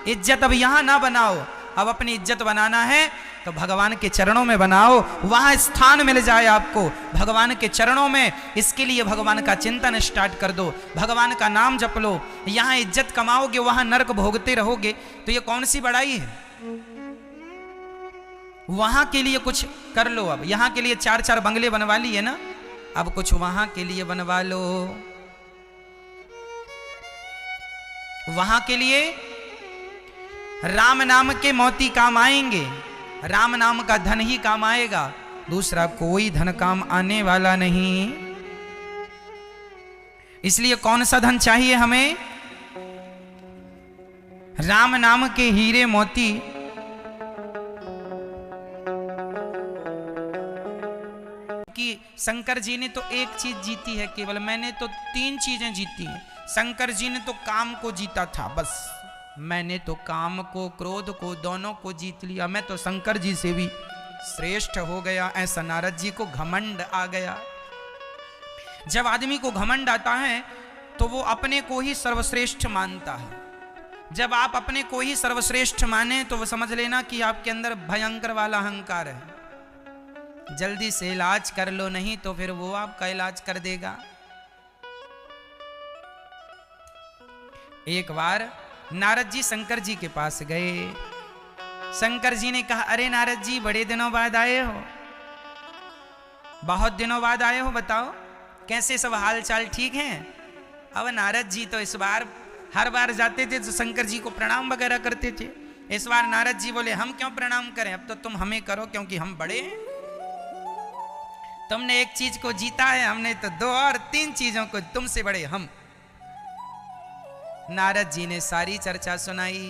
Speaker 1: इज्जत अब यहां ना बनाओ। अब अपनी इज्जत बनाना है तो भगवान के चरणों में बनाओ, वहां स्थान मिल जाए आपको भगवान के चरणों में। इसके लिए भगवान का चिंतन स्टार्ट कर दो, भगवान का नाम जप लो। यहां इज्जत कमाओगे, वहां नरक भोगते रहोगे, तो ये कौन सी बड़ाई है? वहां के लिए कुछ कर लो। अब यहां के लिए 4 बंगले बनवा लिए ना, अब कुछ वहां के लिए बनवा लो। वहां के लिए राम नाम के मोती काम आएंगे, राम नाम का धन ही काम आएगा, दूसरा कोई धन काम आने वाला नहीं। इसलिए कौन सा धन चाहिए हमें? राम नाम के हीरे मोती। कि शंकर जी ने तो एक चीज जीती है केवल, मैंने तो 3 चीजें जीती हैं। शंकर जी ने तो काम को जीता था बस, मैंने तो काम को, क्रोध को, दोनों को जीत लिया। मैं तो शंकर जी से भी श्रेष्ठ हो गया। ऐसा नारद जी को घमंड आ गया। जब आदमी को घमंड आता है तो वो अपने को ही सर्वश्रेष्ठ मानता है। जब आप अपने को ही सर्वश्रेष्ठ माने तो वो समझ लेना कि आपके अंदर भयंकर वाला अहंकार है। जल्दी से इलाज कर लो, नहीं तो फिर वो आपका इलाज कर देगा। एक बार नारद जी शंकर जी के पास गए। शंकर जी ने कहा, अरे नारद जी बड़े दिनों बाद आए हो, बहुत दिनों बाद आए हो, बताओ कैसे सब हाल चाल ठीक हैं? अब नारद जी तो इस बार हर बार जाते थे तो शंकर जी को प्रणाम वगैरह करते थे। इस बार नारद जी बोले, हम क्यों प्रणाम करें, अब तो तुम हमें करो क्योंकि हम बड़े हैं। तुमने एक चीज को जीता है, हमने तो 2 और 3 चीजों को, तुमसे बड़े हम। नारद जी ने सारी चर्चा सुनाई,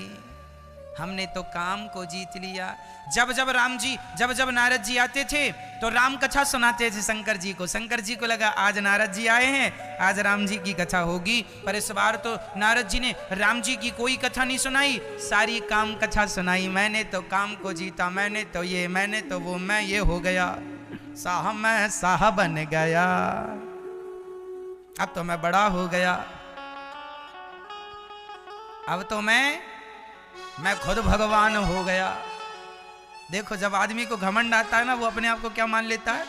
Speaker 1: हमने तो काम को जीत लिया। जब जब नारद जी आते थे तो राम कथा सुनाते थे शंकर जी को। शंकर जी को लगा आज नारद जी आए हैं, आज राम जी की कथा होगी। पर इस बार तो नारद जी ने राम जी की कोई कथा नहीं सुनाई, सारी काम कथा सुनाई। मैंने तो काम को जीता, मैंने तो ये, मैंने तो वो, मैं ये हो गया, साहब मैं साहब बन गया, अब तो मैं बड़ा हो गया, अब तो मैं खुद भगवान हो गया। देखो जब आदमी को घमंड आता है ना, वो अपने आप को क्या मान लेता है,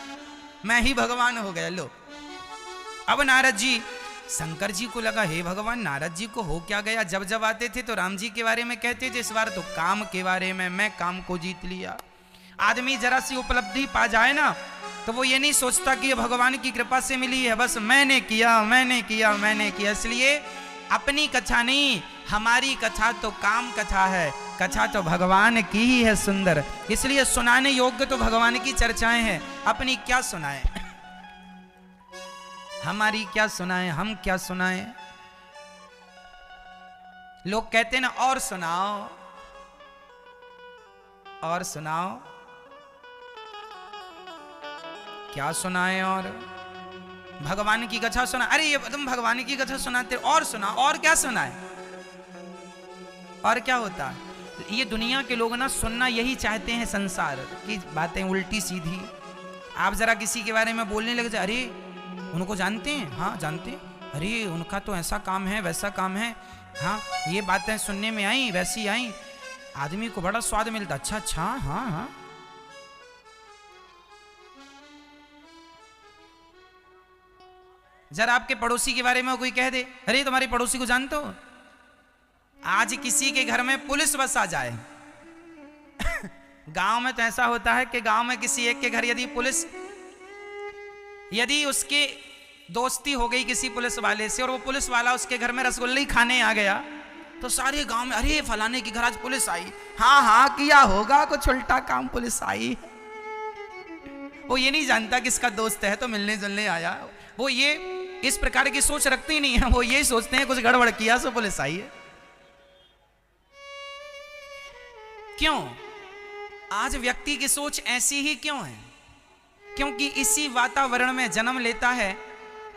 Speaker 1: मैं ही भगवान हो गया। लो अब नारद जी शंकर जी को लगा हे भगवान नारद जी को हो क्या गया, जब जब आते थे तो राम जी के बारे में कहते थे, इस बार तो काम के बारे में, मैं काम को जीत लिया। आदमी जरा सी उपलब्धि पा जाए ना तो वो ये नहीं सोचता कि ये भगवान की कृपा से मिली है, बस मैंने किया मैंने किया मैंने किया। इसलिए अपनी कथा नहीं, हमारी कथा तो काम कथा है, कथा तो भगवान की ही है सुंदर, इसलिए सुनाने योग्य तो भगवान की चर्चाएं हैं। अपनी क्या सुनाएं, हमारी क्या सुनाएं, हम क्या सुनाएं। लोग कहते हैं ना और सुनाओ और सुनाओ, क्या सुनाएं और भगवान की कथा सुना, अरे ये तुम भगवान की कथा सुनाते और सुना, और क्या सुनाए, और क्या होता है। ये दुनिया के लोग ना सुनना यही चाहते हैं, संसार की बातें उल्टी सीधी। आप जरा किसी के बारे में बोलने लगे, अरे उनको जानते हैं, हाँ जानते हैं, अरे उनका तो ऐसा काम है वैसा काम है, हाँ ये बातें सुनने में आई वैसी आई, आदमी को बड़ा स्वाद मिलता, अच्छा अच्छा हाँ हाँ। जरा आपके पड़ोसी के बारे में कोई कह दे, अरे तुम्हारे पड़ोसी को जानते हो, आज किसी के घर में पुलिस बस आ जाए गांव में तो ऐसा होता है कि गांव में किसी एक के घर यदि उसके दोस्ती हो गई किसी पुलिस वाले से और वो पुलिस वाला उसके घर में रसगुल्ले खाने आ गया तो सारे गांव में अरे फलाने के घर आज पुलिस आई, हाँ हाँ किया होगा कुछ उल्टा काम, पुलिस आई। वो ये नहीं जानता किसका दोस्त है तो मिलने जुलने आया, वो ये इस प्रकार की सोच रखते ही नहीं है, वो ये सोचते हैं कुछ गड़बड़ किया सो पुलिस आई है। क्यों आज व्यक्ति की सोच ऐसी ही क्यों है? क्योंकि इसी वातावरण में जन्म लेता है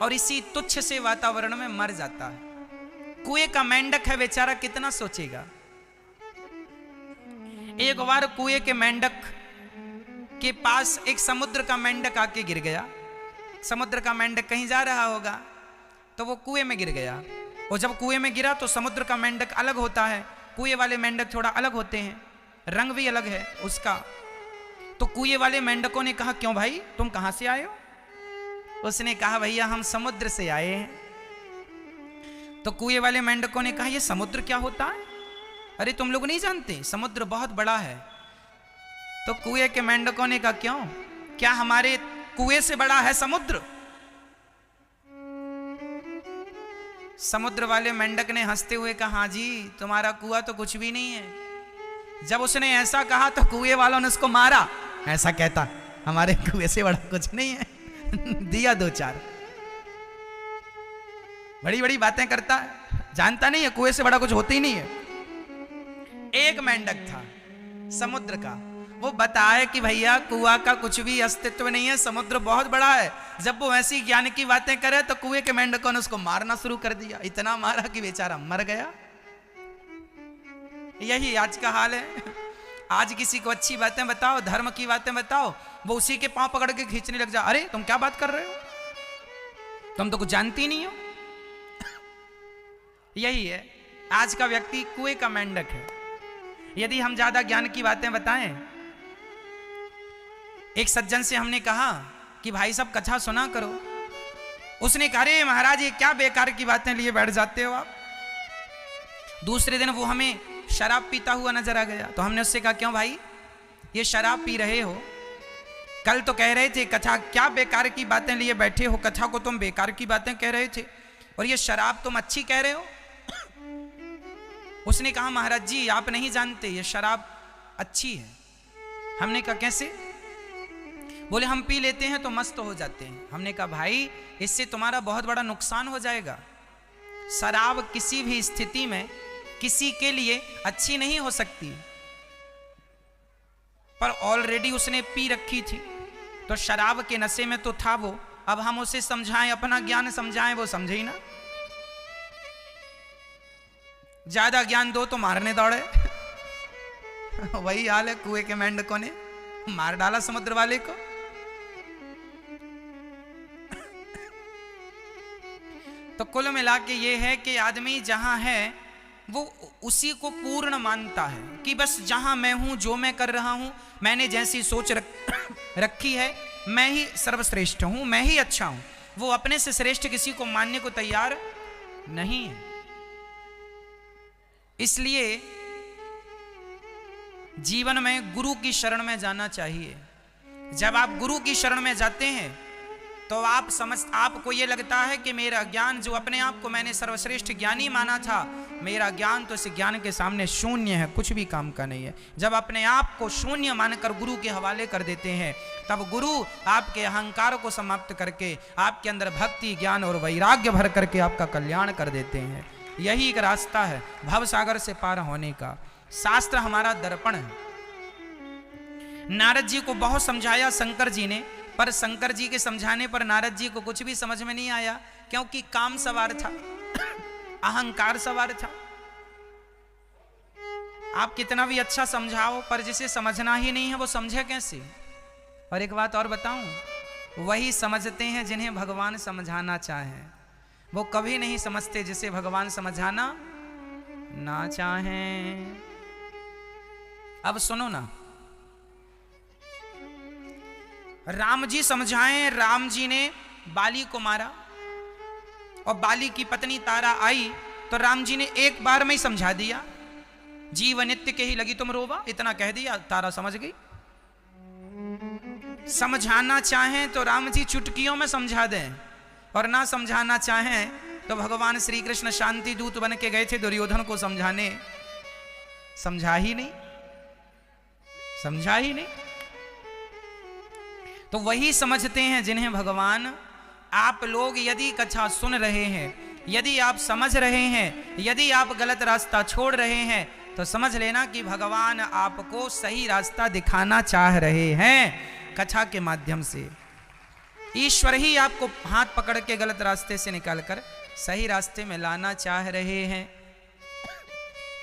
Speaker 1: और इसी तुच्छ से वातावरण में मर जाता है। कुएं का मेंढक है बेचारा, कितना सोचेगा। एक बार कुएं के मेंढक के पास एक समुद्र का मेंढक आके गिर गया। समुद्र का मेंढक कहीं जा रहा होगा तो वो कुएं में गिर गया, और जब कुएं में गिरा तो समुद्र का मेंढक अलग होता है, कुएं वाले मेंढक थोड़ा अलग होते हैं, रंग भी अलग है उसका। तो कुएं वाले मेंढकों ने कहा क्यों भाई तुम कहां से आए हो? उसने कहा भैया हम समुद्र से आए हैं। तो कुएं वाले मेंढकों ने कहा ये समुद्र क्या होता है? अरे तुम लोग नहीं जानते समुद्र बहुत बड़ा है। तो कुएं के मेंढकों ने कहा क्यों, क्या हमारे कुएं से बड़ा है समुद्र? समुद्र वाले मेंढक ने हंसते हुए कहा हाँ जी तुम्हारा कुआं तो कुछ भी नहीं है। जब उसने ऐसा कहा तो कुएं वालों ने उसको मारा, ऐसा कहता हमारे कुएं से बड़ा कुछ नहीं है दिया दो चार, बड़ी बड़ी बातें करता है, जानता नहीं है कुएं से बड़ा कुछ होता ही नहीं है। एक मेंढक था समुद्र का, वो बताए कि भैया कुआं का कुछ भी अस्तित्व नहीं है, समुद्र बहुत बड़ा है। जब वो ऐसी ज्ञान की बातें करे तो कुएं के मेंढकों ने उसको मारना शुरू कर दिया, इतना मारा कि बेचारा मर गया। यही आज का हाल है। आज किसी को अच्छी बातें बताओ, धर्म की बातें बताओ, वो उसी के पांव पकड़ के खींचने लग जा, अरे तुम क्या बात कर रहे हो, तुम तो कुछ जानती नहीं हो। यही है आज का व्यक्ति कुएं का मेंढक है। यदि हम ज्यादा ज्ञान की बातें बताएं, एक सज्जन से हमने कहा कि भाई सब कथा सुना करो। उसने कहा अरे महाराज ये क्या बेकार की बातें लिए बैठ जाते हो आप। दूसरे दिन वो हमें शराब पीता हुआ नजर आ गया, तो हमने उससे कहा क्यों भाई ये शराब पी रहे हो? कल तो कह रहे थे कथा क्या बेकार की बातें लिए बैठे हो, कथा को तुम बेकार की बातें कह रहे थे और ये शराब तुम अच्छी कह रहे हो। उसने कहा महाराज जी आप नहीं जानते ये शराब अच्छी है। हमने कहा कैसे? बोले हम पी लेते हैं तो मस्त हो जाते हैं। हमने कहा भाई इससे तुम्हारा बहुत बड़ा नुकसान हो जाएगा। शराब किसी भी स्थिति में किसी के लिए अच्छी नहीं हो सकती, पर ऑलरेडी उसने पी रखी थी तो शराब के नशे में तो था वो। अब हम उसे समझाएं, अपना ज्ञान समझाएं, वो समझे ही ना। ज्यादा ज्ञान दो तो मारने दौड़े। वही हाल है कुएं के मेंढकों ने मार डाला समुद्र वाले को। तो कुल मिला के ये है कि आदमी जहां है वो उसी को पूर्ण मानता है कि बस जहां मैं हूं, जो मैं कर रहा हूं, मैंने जैसी सोच रखी है, मैं ही सर्वश्रेष्ठ हूं, मैं ही अच्छा हूं। वो अपने से श्रेष्ठ किसी को मानने को तैयार नहीं है। इसलिए जीवन में गुरु की शरण में जाना चाहिए। जब आप गुरु की शरण में जाते हैं तो आपको ये लगता है कि मेरा ज्ञान, जो अपने आप को मैंने सर्वश्रेष्ठ ज्ञानी माना था, मेरा ज्ञान तो इस ज्ञान के सामने शून्य है, कुछ भी काम का नहीं है। जब अपने आप को शून्य मानकर गुरु के हवाले कर देते हैं, तब गुरु आपके अहंकार को समाप्त करके आपके अंदर भक्ति, ज्ञान और वैराग्य भर करके आपका कल्याण कर देते हैं। यही एक रास्ता है भव सागर से पार होने का। शास्त्र हमारा दर्पण है। नारद जी को बहुत समझाया शंकर जी ने, पर शंकर जी के समझाने पर नारद जी को कुछ भी समझ में नहीं आया, क्योंकि काम सवार था, अहंकार सवार था। आप कितना भी अच्छा समझाओ, पर जिसे समझना ही नहीं है वो समझे कैसे। और एक बात और बताऊं, वही समझते हैं जिन्हें भगवान समझाना चाहें। वो कभी नहीं समझते जिसे भगवान समझाना ना चाहें। अब सुनो ना, राम जी समझाएं। राम जी ने बाली को मारा और बाली की पत्नी तारा आई तो राम जी ने एक बार में ही समझा दिया। जीव नित्य के ही लगी तुम रोवा, इतना कह दिया, तारा समझ गई। समझाना चाहें तो राम जी चुटकियों में समझा दें, और ना समझाना चाहें तो भगवान श्री कृष्ण शांति दूत बन के गए थे दुर्योधन को समझाने, समझा ही नहीं, समझा ही नहीं। तो वही समझते हैं जिन्हें भगवान, आप लोग यदि कथा सुन रहे हैं, यदि आप समझ रहे हैं, यदि आप गलत रास्ता छोड़ रहे हैं, तो समझ लेना कि भगवान आपको सही रास्ता दिखाना चाह रहे हैं कथा के माध्यम से। ईश्वर ही आपको हाथ पकड़ के गलत रास्ते से निकालकर सही रास्ते में लाना चाह रहे हैं।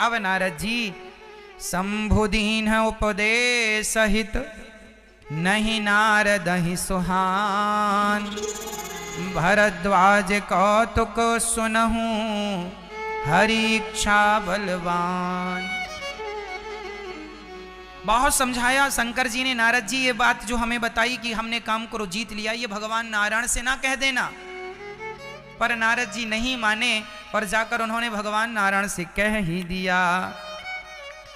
Speaker 1: अब नारद जी शंभुदीन उपदेश सहित नहीं नारद ही सुहान, भरद्वाज कौतुक सुनहूं हरि इच्छा बलवान। बहुत समझाया शंकर जी ने नारद जी, ये बात जो हमें बताई कि हमने काम करो जीत लिया, ये भगवान नारायण से ना कह देना। पर नारद जी नहीं माने और जाकर उन्होंने भगवान नारायण से कह ही दिया।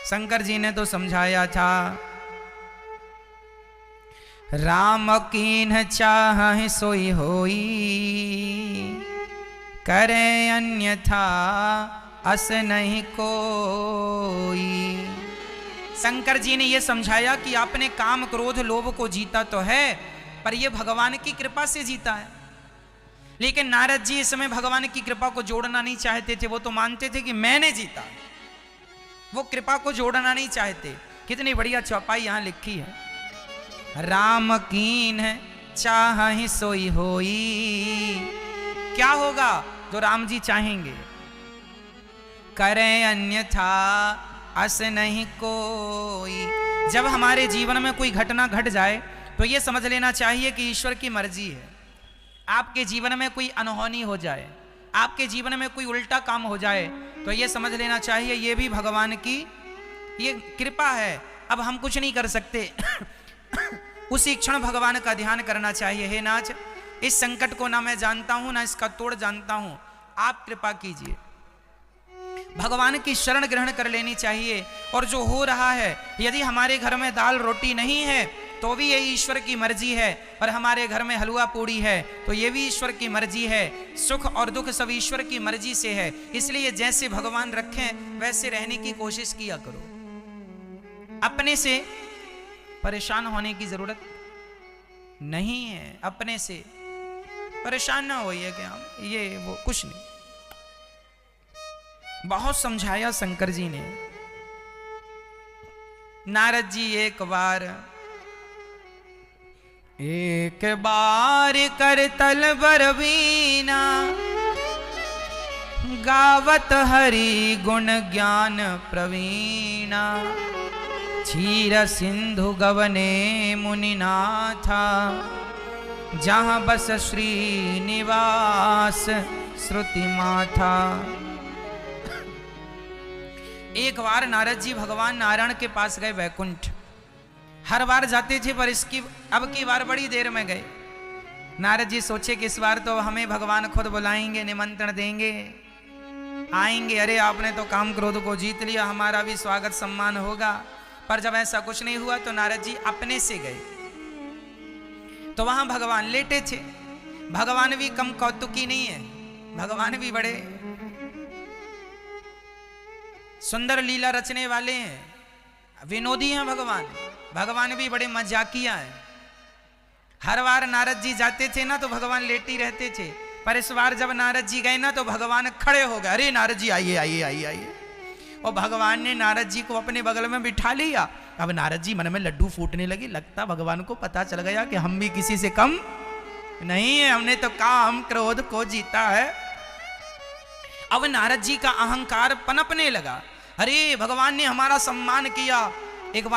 Speaker 1: शंकर जी ने तो समझाया था, राम कीन्ह चाह सोई होई, करे अन्यथा अस नहीं कोई। शंकर जी ने यह समझाया कि आपने काम क्रोध लोभ को जीता तो है, पर यह भगवान की कृपा से जीता है। लेकिन नारद जी इस समय भगवान की कृपा को जोड़ना नहीं चाहते थे। वो तो मानते थे कि मैंने जीता, वो कृपा को जोड़ना नहीं चाहते। कितनी बढ़िया चौपाई यहां लिखी है, राम कीन चाह सोई होई। क्या होगा जो राम जी चाहेंगे, करें अन्यथा अस नहीं कोई। जब हमारे जीवन में कोई घटना घट जाए तो ये समझ लेना चाहिए कि ईश्वर की मर्जी है। आपके जीवन में कोई अनहोनी हो जाए, आपके जीवन में कोई उल्टा काम हो जाए, तो ये समझ लेना चाहिए ये भी भगवान की ये कृपा है। अब हम कुछ नहीं कर सकते उसी क्षण भगवान का ध्यान करना चाहिए। हे नाथ, इस संकट को ना मैं जानता हूं ना इसका तोड़ जानता हूं, आप कृपा कीजिए। भगवान की शरण ग्रहण कर लेनी चाहिए। और जो हो रहा है, यदि हमारे घर में दाल रोटी नहीं है तो भी ये ईश्वर की मर्जी है, और हमारे घर में हलवा पूड़ी है तो ये भी ईश्वर की मर्जी है। सुख और दुख सब ईश्वर की मर्जी से है। इसलिए जैसे भगवान रखें वैसे रहने की कोशिश किया करो। अपने से परेशान होने की जरूरत नहीं है। अपने से परेशान ना होइए कि हम ये वो कुछ नहीं। बहुत समझाया शंकर जी ने। नारद जी एक बार कर तल बरवीना, गावत हरि गुण ज्ञान प्रवीणा। क्षीर सिंधु गवने मुनिनाथा, जहाँ बस श्री निवास श्रुति माथा। एक बार नारद जी भगवान नारायण के पास गए वैकुंठ। हर बार जाते थे पर अब की बार बड़ी देर में गए। नारद जी सोचे कि इस बार तो हमें भगवान खुद बुलाएंगे, निमंत्रण देंगे, आएंगे, अरे आपने तो काम क्रोध को जीत लिया, हमारा भी स्वागत सम्मान होगा। पर जब ऐसा कुछ नहीं हुआ तो नारद जी अपने से गए, तो वहां भगवान लेटे थे। भगवान भी कम कौतुकी नहीं है, भगवान भी बड़े सुंदर लीला रचने वाले हैं, विनोदी हैं भगवान। भगवान भी बड़े मजाकिया हैं। हर बार नारद जी जाते थे ना तो भगवान लेटे ही रहते थे, पर इस बार जब नारद जी गए ना तो भगवान खड़े हो गए, अरे नारद जी आइए आइए आइए आइए। और भगवान ने नारद जी को अपने बगल में बिठा लिया। अब नारद जी मन में लड्डू फूटने लगे, लगता भगवान को पता चल गया कि हम भी किसी से कम नहीं है, हमने तो काम क्रोध को जीता है। अब नारद जी का अहंकार पनपने लगा, अरे भगवान ने हमारा सम्मान किया। एक बार